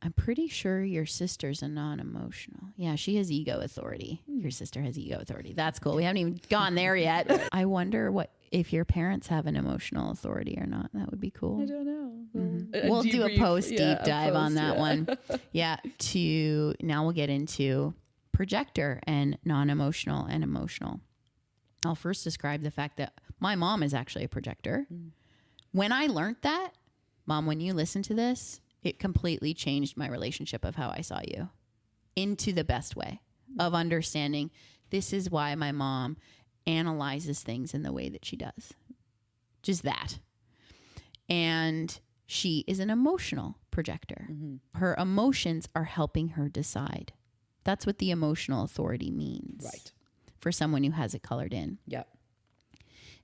A: I'm pretty sure your sister's a non-emotional. Yeah, she has ego authority. Your sister has ego authority. That's cool. We haven't even gone there yet. I wonder if your parents have an emotional authority or not. That would be cool.
B: I don't know.
A: We'll do a post deep dive on that
B: yeah.
A: one. Yeah. Now we'll get into projector and non-emotional and emotional. I'll first describe the fact that my mom is actually a projector. When I learned that, Mom, when you listen to this, it completely changed my relationship of how I saw you into the best way of understanding this is why my mom analyzes things in the way that she does. Just that. And she is an emotional projector. Her emotions are helping her decide. That's what the emotional authority means.
B: Right.
A: For someone who has it colored in.
B: Yep.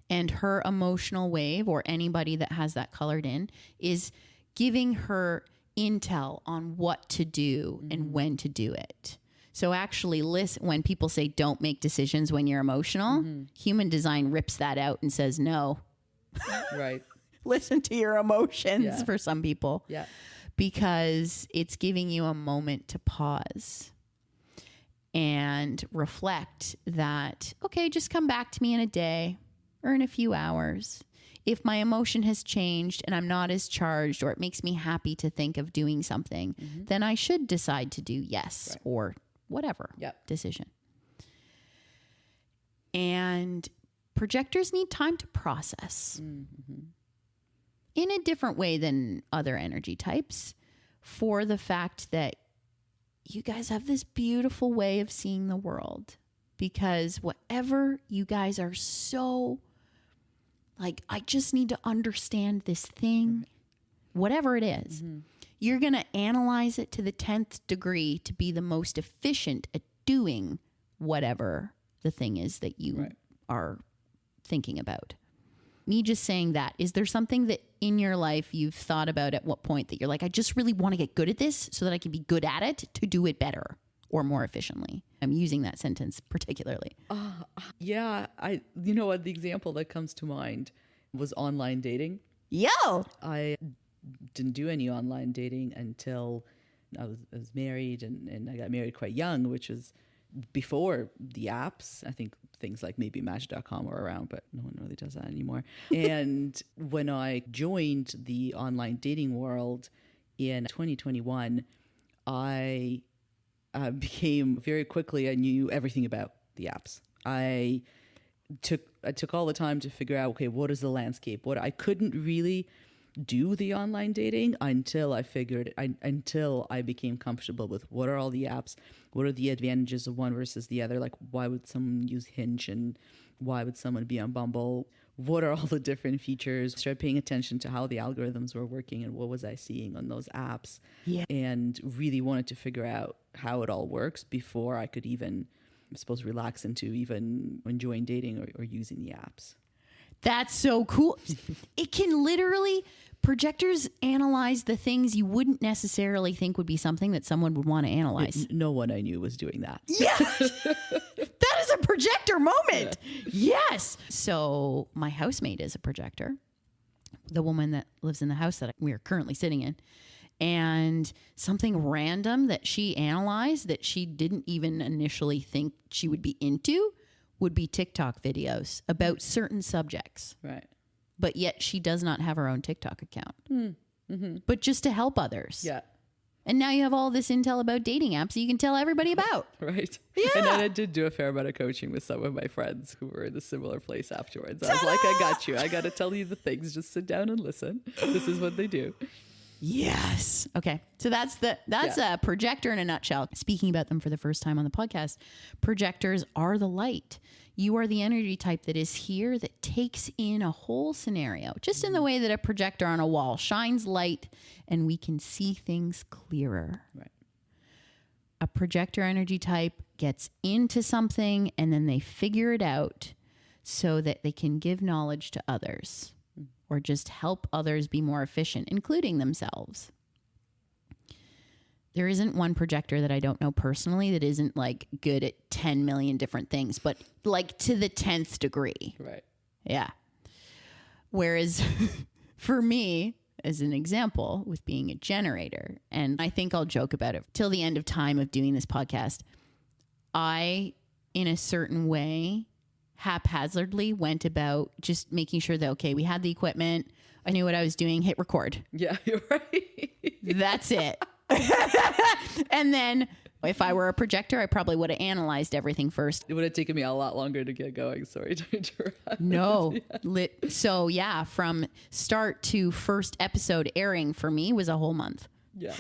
A: And her emotional wave, or anybody that has that colored in, is giving her intel on what to do and when to do it. So actually listen, when people say don't make decisions when you're emotional, human design rips that out and says no.
B: Right.
A: Listen to your emotions.
B: Yeah.
A: For some people.
B: Yeah.
A: Because it's giving you a moment to pause and reflect that, okay, just come back to me in a day or in a few hours. If my emotion has changed and I'm not as charged, or it makes me happy to think of doing something, then I should decide to do yes or whatever decision. And projectors need time to process in a different way than other energy types, for the fact that you guys have this beautiful way of seeing the world. Because whatever you guys are so like, I just need to understand this thing, whatever it is, you're going to analyze it to the 10th degree to be the most efficient at doing whatever the thing is that you are thinking about. Me just saying that, is there something that in your life you've thought about at what point that you're like, I just really want to get good at this so that I can be good at it to do it better or more efficiently? I'm using that sentence particularly.
B: Yeah. You know what? The example that comes to mind was online dating.
A: Yo!
B: I didn't do any online dating until I was married, and I got married quite young, which was before the apps. I think things like maybe Match.com were around, but no one really does that anymore. And when I joined the online dating world in 2021, I became very quickly, I knew everything about the apps. I took all the time to figure out, okay, what is the landscape? What I couldn't really do the online dating until I became comfortable with what are all the apps, what are the advantages of one versus the other, like why would someone use Hinge and why would someone be on Bumble, what are all the different features. Started paying attention to how the algorithms were working and what was I seeing on those apps, and really wanted to figure out how it all works before I could even, I suppose, relax into even enjoying dating or using the apps.
A: That's so cool. It can literally, projectors analyze the things you wouldn't necessarily think would be something that someone would want to analyze.
B: No one I knew was doing that.
A: Yeah. That is a projector moment. Yes. So my housemate is a projector, the woman that lives in the house that we are currently sitting in. And something random that she analyzed that she didn't even initially think she would be into would be TikTok videos about certain subjects.
B: Right.
A: But yet she does not have her own TikTok account. But just to help others.
B: Yeah.
A: And now you have all this intel about dating apps that you can tell everybody about.
B: Right.
A: Yeah.
B: And then I did do a fair amount of coaching with some of my friends who were in a similar place afterwards. I was like, I got you. I got to tell you the things. Just sit down and listen. This is what they do.
A: Yes. Okay. So that's a projector in a nutshell. Speaking about them for the first time on the podcast, projectors are the light. You are the energy type that is here that takes in a whole scenario, just in the way that a projector on a wall shines light and we can see things clearer.
B: Right.
A: A projector energy type gets into something and then they figure it out so that they can give knowledge to others or just help others be more efficient, including themselves. There isn't one projector that I don't know personally that isn't like good at 10 million different things, but like to the 10th degree.
B: Right.
A: Yeah. Whereas for me, as an example, with being a generator, and I think I'll joke about it till the end of time of doing this podcast, I, in a certain way, haphazardly went about just making sure that, okay, we had the equipment. I knew what I was doing, hit record.
B: Yeah, you're right.
A: That's it. And then if I were a projector, I probably would have analyzed everything first.
B: It would have taken me a lot longer to get going. Sorry to interrupt.
A: No.
B: Yeah.
A: So yeah, from start to first episode airing for me was a whole month.
B: Yeah.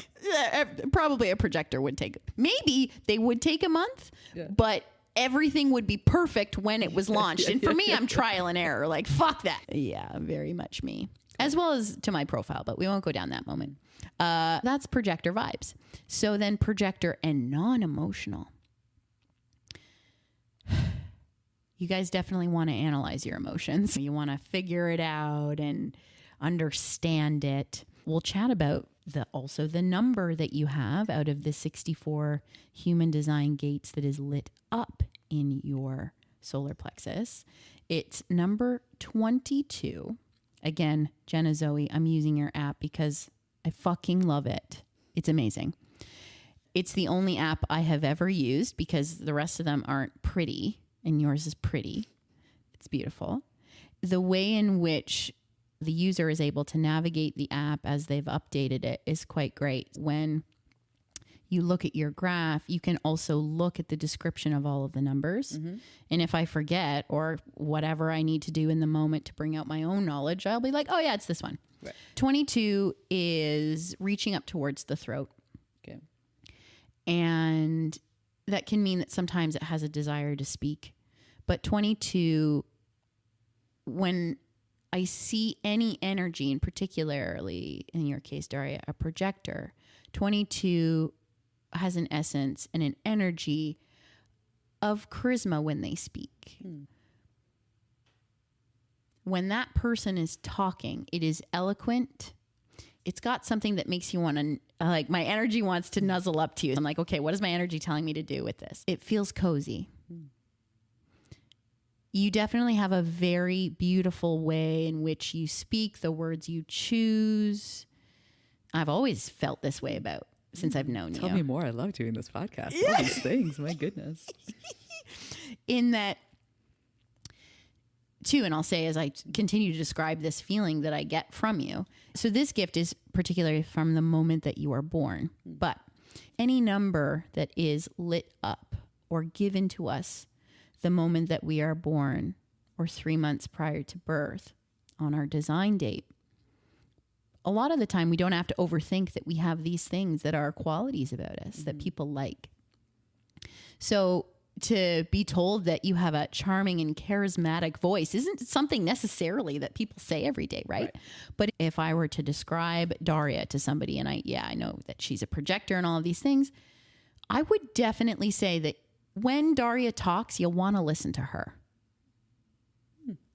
A: Probably a projector would take, maybe they would take a month,
B: yeah.
A: but everything would be perfect when it was launched. And for me, I'm trial and error. Like, fuck that. Yeah, very much me. As well as to my profile, but we won't go down that moment. That's projector vibes. So then projector and non-emotional. You guys definitely want to analyze your emotions. You want to figure it out and understand it. We'll chat about also the number that you have out of the 64 human design gates that is lit up in your solar plexus. It's number 22. Again, Jenna Zoe, I'm using your app because I fucking love it. It's amazing. It's the only app I have ever used because the rest of them aren't pretty and yours is pretty. It's beautiful. The way in which the user is able to navigate the app as they've updated it is quite great. When you look at your graph, you can also look at the description of all of the numbers. Mm-hmm. And if I forget or whatever I need to do in the moment to bring out my own knowledge, I'll be like, oh yeah, it's this one. Right. 22 is reaching up towards the throat.
B: Okay.
A: And that can mean that sometimes it has a desire to speak. But 22, when I see any energy, and particularly in your case, Darya, a projector, 22 has an essence and an energy of charisma when they speak. When that person is talking, it is eloquent. It's got something that makes you want to, like, my energy wants to nuzzle up to you. I'm like, okay, what is my energy telling me to do with this? It feels cozy. You definitely have a very beautiful way in which you speak, the words you choose. I've always felt this way about since I've known you.
B: Tell me more. I love doing this podcast. All these things. My goodness.
A: In that, too, and I'll say as I continue to describe this feeling that I get from you. So this gift is particularly from the moment that you are born. But any number that is lit up or given to us the moment that we are born or 3 months prior to birth on our design date, a lot of the time we don't have to overthink that we have these things that are qualities about us that people like. So to be told that you have a charming and charismatic voice isn't something necessarily that people say every day, right? But if I were to describe Darya to somebody, and I know that she's a projector and all of these things, I would definitely say that when Darya talks, you'll want to listen to her.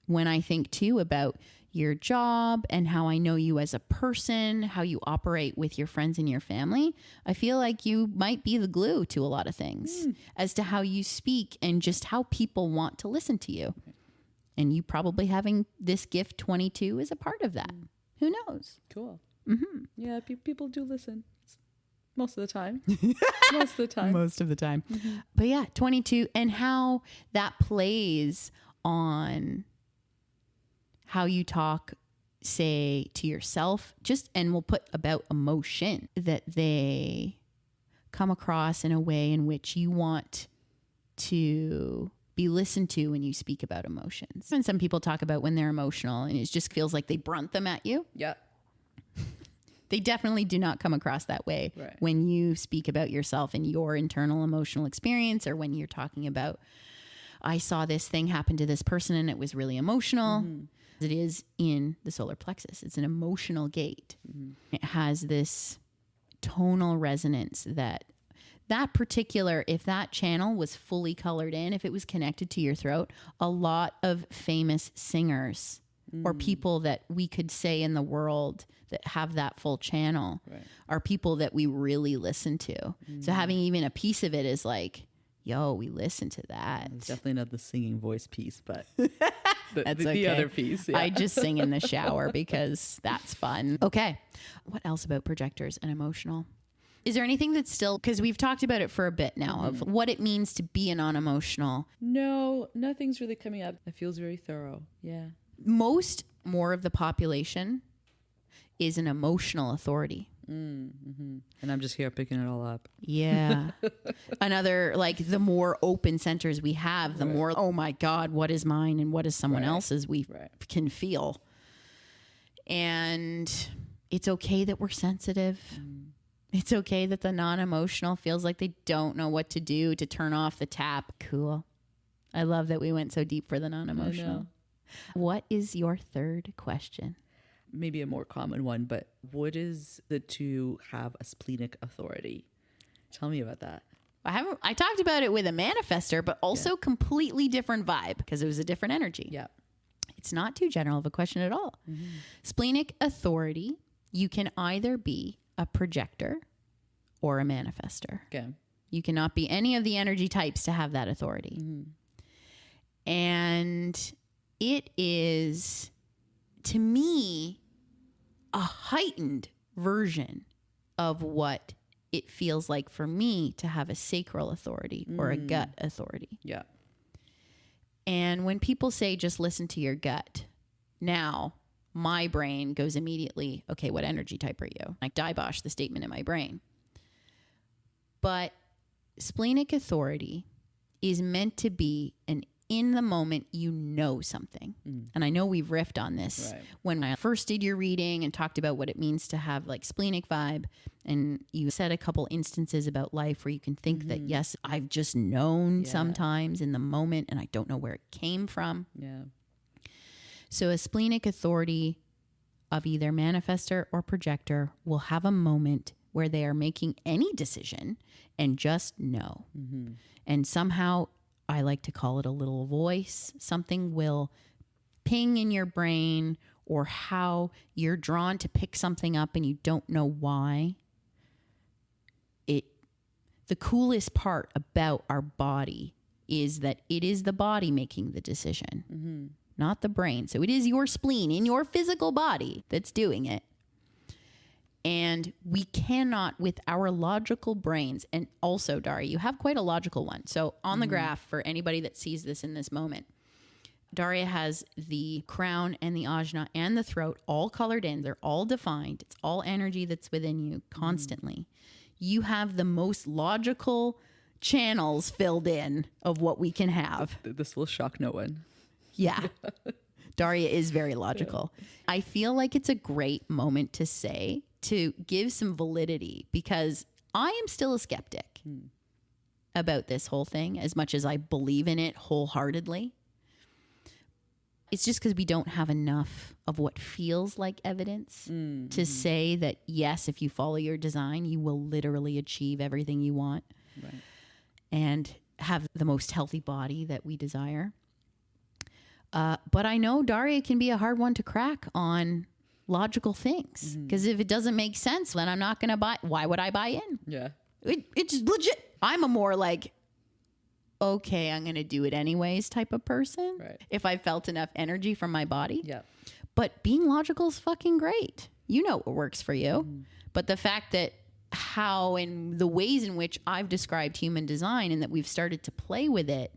A: When I think too about your job and how I know you as a person, how you operate with your friends and your family, I feel like you might be the glue to a lot of things as to how you speak and just how people want to listen to you. And you probably having this gift 22 is a part of that. Who knows?
B: Cool.
A: Mm-hmm.
B: Yeah, people do listen. Most of the time. Most of the time.
A: Most of the time.
B: Mm-hmm.
A: But yeah, 22 and how that plays on how you talk say to yourself, and we'll put about emotion, that they come across in a way in which you want to be listened to when you speak about emotions. And some people talk about when they're emotional and it just feels like they brunt them at you.
B: Yeah.
A: They definitely do not come across that way when you speak about yourself and your internal emotional experience, or when you're talking about, I saw this thing happen to this person and it was really emotional. It is in the solar plexus. It's an emotional gate. It has this tonal resonance that particular, if that channel was fully colored in, if it was connected to your throat, a lot of famous singers or people that we could say in the world that have that full channel are people that we really listen to. So having even a piece of it is like, yo, we listen to that.
B: It's definitely not the singing voice piece, but
A: that's
B: the other piece. Yeah.
A: I just sing in the shower because that's fun. Okay. What else about projectors and emotional? Is there anything that's still, because we've talked about it for a bit now, of what it means to be a non-emotional?
B: No, nothing's really coming up. It feels very thorough. Yeah.
A: More of the population is an emotional authority.
B: And I'm just here picking it all up.
A: Yeah. Another, like, the more open centers we have, the more, oh my God, what is mine and what is someone else's, we can feel. And it's okay that we're sensitive. It's okay that the non-emotional feels like they don't know what to do to turn off the tap. Cool. I love that we went so deep for the non-emotional. What is your third question?
B: Maybe a more common one, but what is it to have a splenic authority? Tell me about that.
A: I talked about it with a manifester, but also completely different vibe because it was a different energy.
B: Yeah.
A: It's not too general of a question at all. Splenic authority, you can either be a projector or a manifester.
B: Okay.
A: You cannot be any of the energy types to have that authority. And it is, to me, a heightened version of what it feels like for me to have a sacral authority or a gut authority.
B: Yeah.
A: And when people say just listen to your gut, now my brain goes immediately, okay, what energy type are you? I dibosh the statement in my brain. But splenic authority is meant to be an in the moment, you know something. And I know we've riffed on this when I first did your reading and talked about what it means to have like splenic vibe. And you said a couple instances about life where you can think that, yes, I've just known sometimes in the moment and I don't know where it came from.
B: Yeah.
A: So a splenic authority of either manifester or projector will have a moment where they are making any decision and just know. And somehow, I like to call it a little voice. Something will ping in your brain, or how you're drawn to pick something up and you don't know why. The coolest part about our body is that it is the body making the decision, not the brain. So it is your spleen in your physical body that's doing it. And we cannot, with our logical brains, and also, Darya, you have quite a logical one. So on the graph, for anybody that sees this in this moment, Darya has the crown and the ajna and the throat all colored in. They're all defined. It's all energy that's within you constantly. You have the most logical channels filled in of what we can have.
B: This will shock no one.
A: Yeah. Darya is very logical. I feel like it's a great moment to give some validity, because I am still a skeptic about this whole thing as much as I believe in it wholeheartedly. It's just because we don't have enough of what feels like evidence to say that, yes, if you follow your design, you will literally achieve everything you want and have the most healthy body that we desire. But I know Darya can be a hard one to crack on logical things, because if it doesn't make sense, then I'm not going to buy. Why would I buy in?
B: Yeah.
A: It's legit. I'm a more like, okay, I'm going to do it anyways type of person. If I felt enough energy from my body.
B: Yeah.
A: But being logical is fucking great. You know what works for you. But the fact that how and the ways in which I've described human design and that we've started to play with it,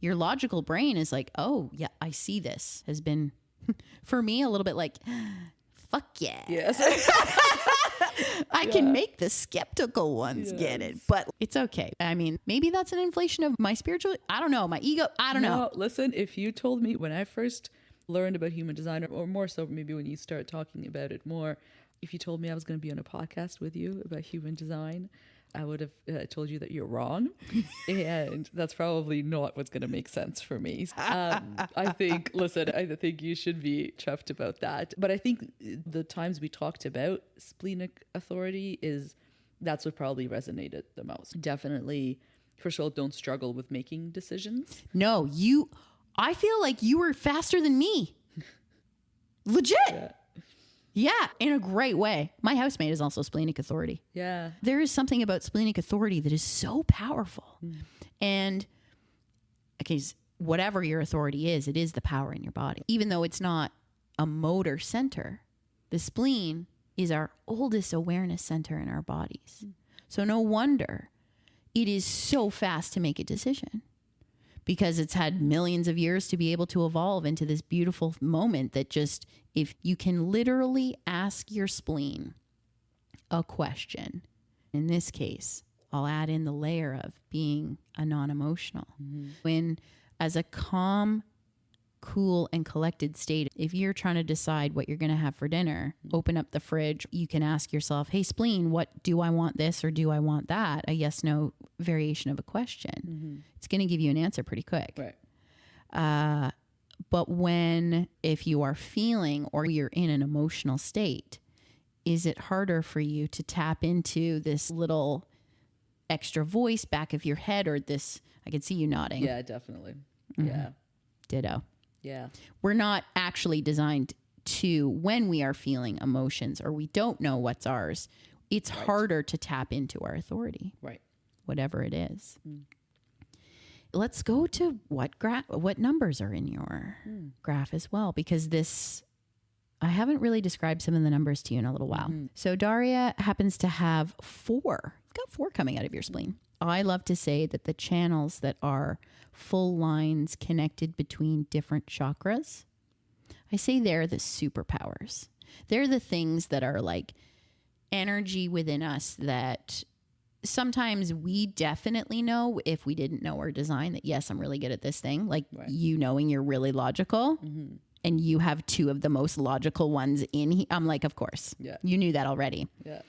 A: your logical brain is like, oh yeah, I see this, has been for me a little bit like, fuck yeah.
B: Yes.
A: I can make the skeptical ones get it, but it's okay. I mean, maybe that's an inflation of my spiritual, I don't know, my ego, I don't know.
B: Listen, if you told me when I first learned about human design, or more so maybe when you start talking about it more, if you told me I was going to be on a podcast with you about human design, I would have told you that you're wrong. And that's probably not what's going to make sense for me. I think you should be chuffed about that. But I think the times we talked about splenic authority that's what probably resonated the most. Definitely, first of all, don't struggle with making decisions.
A: No, I feel like you were faster than me. Legit. Yeah, in a great way. My housemate is also splenic authority.
B: Yeah.
A: There is something about splenic authority that is so powerful. And okay, whatever your authority is, it is the power in your body. Even though it's not a motor center, the spleen is our oldest awareness center in our bodies. So no wonder it is so fast to make a decision, because it's had millions of years to be able to evolve into this beautiful moment that just, if you can literally ask your spleen a question, in this case, I'll add in the layer of being a non-emotional. When, as a calm, cool, and collected state, if you're trying to decide what you're going to have for dinner, open up the fridge, you can ask yourself, hey, spleen, what do I want, this or do I want that? A yes, no variation of a question. It's going to give you an answer pretty quick.
B: Right.
A: But if you are feeling or you're in an emotional state, is it harder for you to tap into this little extra voice back of your head, or this, I can see you nodding.
B: Yeah, definitely. Yeah.
A: Ditto.
B: Yeah.
A: We're not actually designed to, when we are feeling emotions or we don't know what's ours, it's harder to tap into our authority.
B: Right.
A: Whatever it is. Let's go to what numbers are in your graph as well, because I haven't really described some of the numbers to you in a little while. So Darya happens to have 4. You've got 4 coming out of your spleen. I love to say that the channels that are full lines connected between different chakras, I say they're the superpowers. They're the things that are like energy within us that sometimes we definitely know, if we didn't know our design, that yes, I'm really good at this thing. Like you knowing you're really logical and you have 2 of the most logical ones in here. I'm like, of course, you knew that already.
B: Yeah.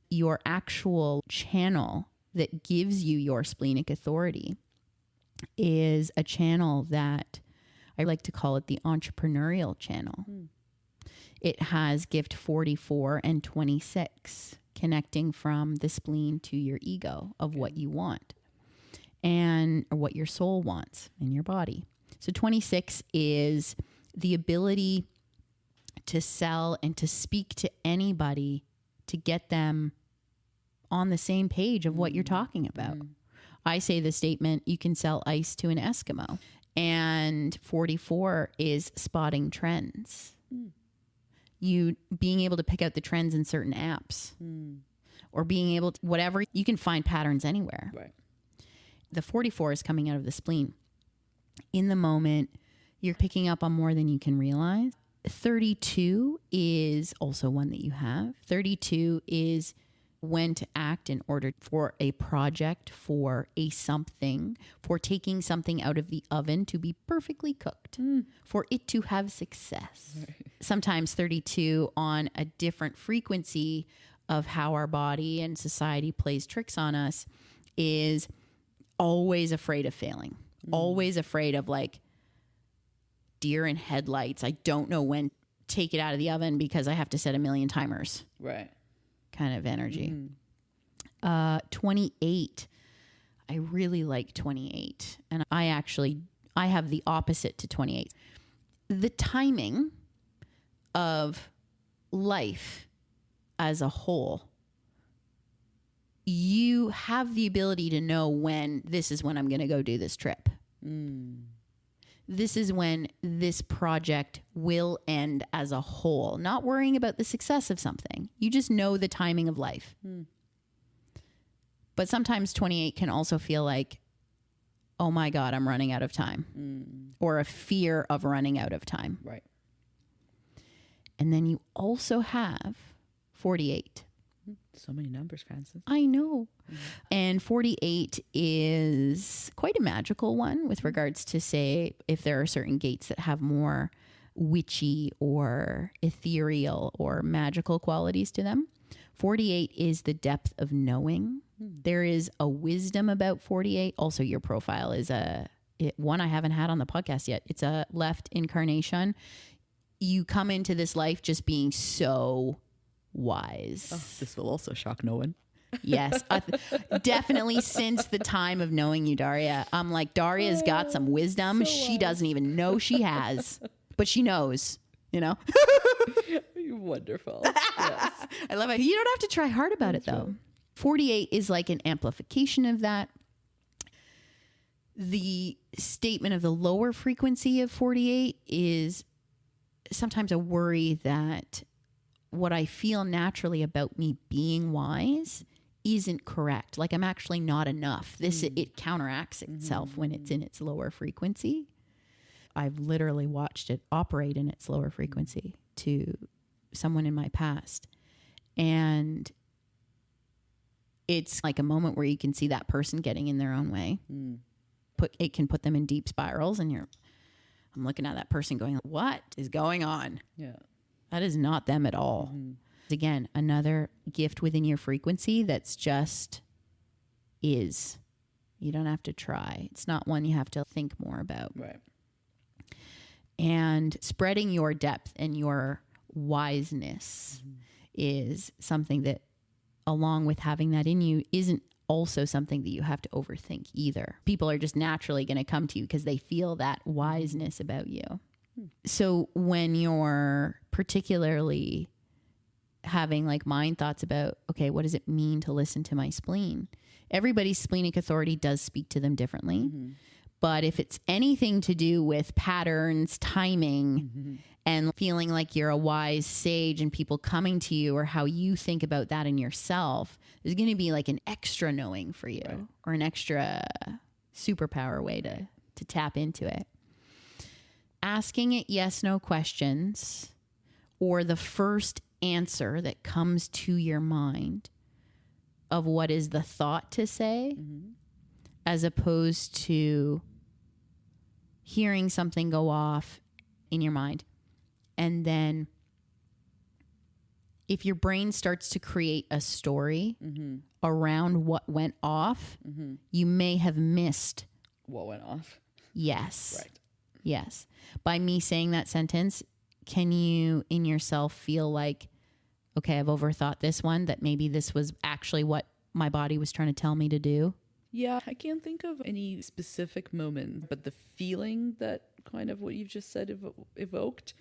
A: Your actual channel that gives you your splenic authority is a channel that I like to call it the entrepreneurial channel. It has gift 44 and 26 connecting from the spleen to your ego of what you want or what your soul wants in your body. So 26 is the ability to sell and to speak to anybody to get them on the same page of what you're talking about. I say the statement, you can sell ice to an Eskimo. And 44 is spotting trends. You being able to pick out the trends in certain apps or being able to, whatever, you can find patterns anywhere.
B: Right.
A: The 44 is coming out of the spleen. In the moment, you're picking up on more than you can realize. 32 is also one that you have. 32 is when to act in order for a project, for a something, for taking something out of the oven to be perfectly cooked, for it to have success. Right. Sometimes 32 on a different frequency of how our body and society plays tricks on us is always afraid of failing, always afraid of like deer in headlights. I don't know when to take it out of the oven because I have to set 1,000,000 timers.
B: Right.
A: Kind of energy. 28. I really like 28. And I have the opposite to 28. The timing of life as a whole, you have the ability to know when this is when I'm going to go do this trip. This is when this project will end as a whole. Not worrying about the success of something. You just know the timing of life. But sometimes 28 can also feel like, oh my God, I'm running out of time. Or a fear of running out of time.
B: Right.
A: And then you also have 48.
B: So many numbers, Francis.
A: I know. And 48 is quite a magical one with regards to, say, if there are certain gates that have more witchy or ethereal or magical qualities to them. 48 is the depth of knowing. There is a wisdom about 48. Also, your profile is one I haven't had on the podcast yet. It's a left incarnation. You come into this life just being so wise.
B: Oh, this will also shock no one.
A: Yes, definitely since the time of knowing you, Darya. I'm like, Darya's got some wisdom.
B: So
A: She doesn't even know she has, but she knows, you know?
B: You're wonderful. Yes.
A: I love it. You don't have to try hard about it, though. 48 is like an amplification of that. The statement of the lower frequency of 48 is sometimes a worry that what I feel naturally about me being wise isn't correct. Like I'm actually not enough. It counteracts itself when it's in its lower frequency. I've literally watched it operate in its lower frequency to someone in my past. And it's like a moment where you can see that person getting in their own way. It can put them in deep spirals, and I'm looking at that person going, what is going on?
B: Yeah.
A: That is not them at all. Again, another gift within your frequency that's just is. You don't have to try. It's not one you have to think more about.
B: Right.
A: And spreading your depth and your wiseness is something that, along with having that in you, isn't also something that you have to overthink either. People are just naturally going to come to you because they feel that wiseness about you. So when you're particularly having like mind thoughts about, okay, what does it mean to listen to my spleen? Everybody's splenic authority does speak to them differently. But if it's anything to do with patterns, timing, and feeling like you're a wise sage and people coming to you, or how you think about that in yourself, there's going to be like an extra knowing for you, right, or an extra superpower way to tap into it. Asking it yes, no questions, or the first answer that comes to your mind of what is the thought to say, as opposed to hearing something go off in your mind. And then if your brain starts to create a story around what went off, you may have missed
B: what went off.
A: Yes.
B: Right.
A: Yes. By me saying that sentence, can you in yourself feel like, okay, I've overthought this one, that maybe this was actually what my body was trying to tell me to do?
B: Yeah, I can't think of any specific moment, but the feeling that kind of what you've just said evoked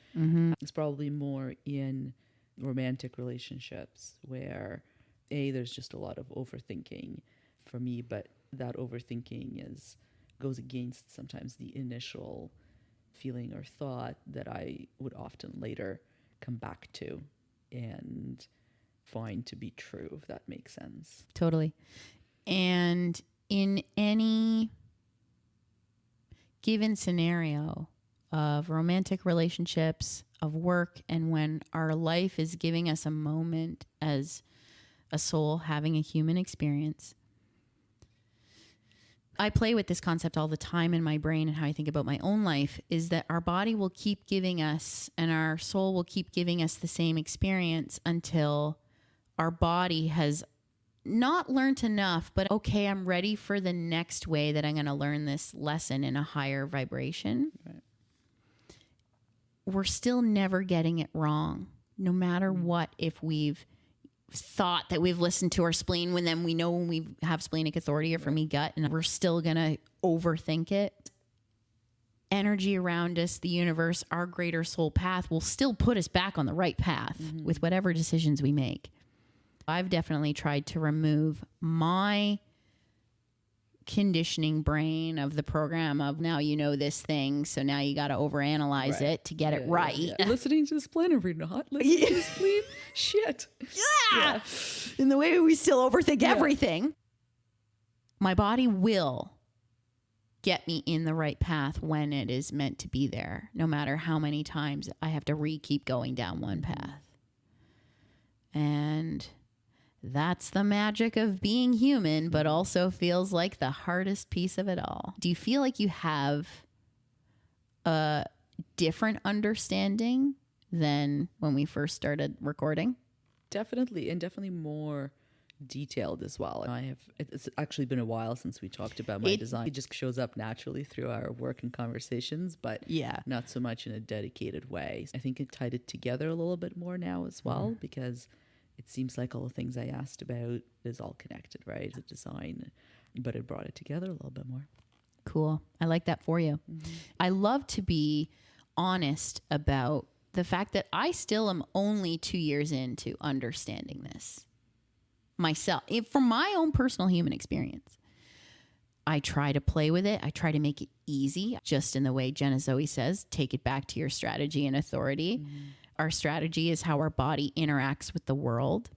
B: is probably more in romantic relationships where, there's just a lot of overthinking for me, but that overthinking goes against sometimes the initial feeling or thought that I would often later come back to and find to be true, if that makes sense.
A: Totally. And in any given scenario of romantic relationships, of work, and when our life is giving us a moment as a soul having a human experience, I play with this concept all the time in my brain, and how I think about my own life is that our body will keep giving us, and our soul will keep giving us the same experience until our body has not learned enough, but okay, I'm ready for the next way that I'm going to learn this lesson in a higher vibration.
B: Right.
A: We're still never getting it wrong, no matter what. If we've thought that we've listened to our spleen, when then we know when we have splenic authority, or for me, gut, and we're still going to overthink it. Energy around us, the universe, our greater soul path will still put us back on the right path with whatever decisions we make. I've definitely tried to remove my conditioning brain of the program of, now you know this thing, so now you got to overanalyze it to get it right.
B: Yeah. Listening to the spleen, or not listening to the spleen? Shit.
A: Yeah. In the way we still overthink everything. My body will get me in the right path when it is meant to be there, no matter how many times I have to keep going down one path. And that's the magic of being human, but also feels like the hardest piece of it all. Do you feel like you have a different understanding than when we first started recording?
B: Definitely, and definitely more detailed as well. It's actually been a while since we talked about my design. It just shows up naturally through our work and conversations, but not so much in a dedicated way. I think it tied it together a little bit more now as well, because it seems like all the things I asked about is all connected, right? The design, but it brought it together a little bit more.
A: Cool. I like that for you. I love to be honest about the fact that I still am only 2 years into understanding this myself, from my own personal human experience. I try to play with it. I try to make it easy, just in the way Jenna Zoe says, take it back to your strategy and authority. Our strategy is how our body interacts with the world.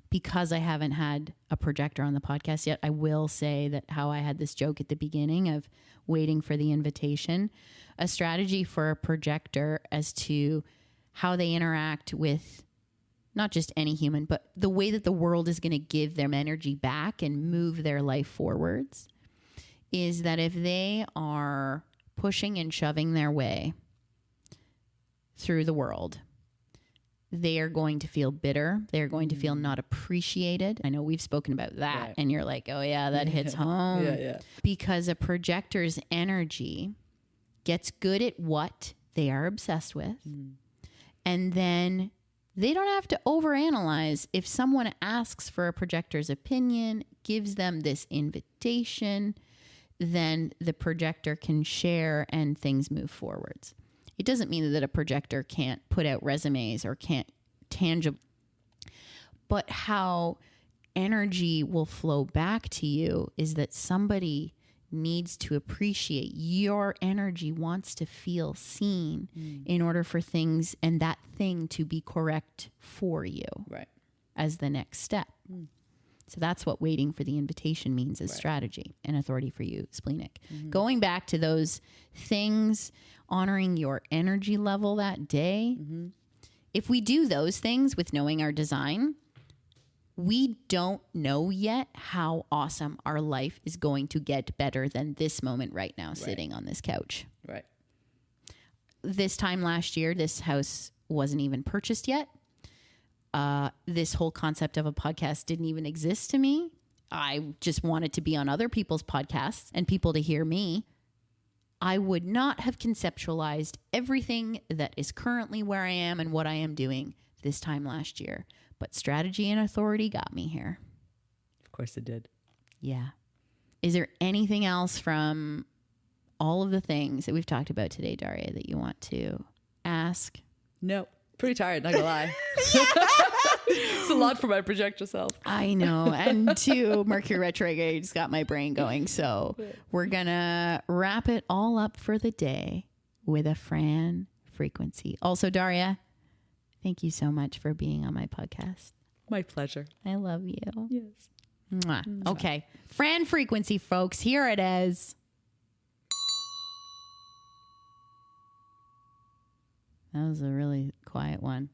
A: Because I haven't had a projector on the podcast yet, I will say that how I had this joke at the beginning of waiting for the invitation, a strategy for a projector as to how they interact with not just any human, but the way that the world is going to give them energy back and move their life forwards, is that if they are pushing and shoving their way through the world, they are going to feel bitter. They're going to feel not appreciated. I know we've spoken about that, and you're like, oh yeah, that hits home. Because a projector's energy gets good at what they are obsessed with. And then they don't have to overanalyze. If someone asks for a projector's opinion, gives them this invitation, then the projector can share and things move forwards. It doesn't mean that a projector can't put out resumes or can't tangible, but how energy will flow back to you is that somebody needs to appreciate your energy, wants to feel seen in order for things and that thing to be correct for you as the next step. So that's what waiting for the invitation means as strategy and authority for you, splenic. Going back to those things, honoring your energy level that day. If we do those things with knowing our design, we don't know yet how awesome our life is going to get better than this moment right now, sitting on this couch. This time last year, this house wasn't even purchased yet. This whole concept of a podcast didn't even exist to me. I just wanted to be on other people's podcasts and people to hear me. I would not have conceptualized everything that is currently where I am and what I am doing this time last year. But strategy and authority got me here.
B: Of course it did.
A: Yeah. Is there anything else from all of the things that we've talked about today, Darya, that you want to ask?
B: No. Pretty tired, not gonna lie. It's a lot for my projector self.
A: I know. And too, Mercury retrograde's got my brain going. So we're gonna wrap it all up for the day with a Fran frequency. Also, Darya, thank you so much for being on my podcast.
B: My pleasure.
A: I love you.
B: Yes.
A: Mwah. Okay. Fran frequency, folks. Here it is. That was a really quiet one.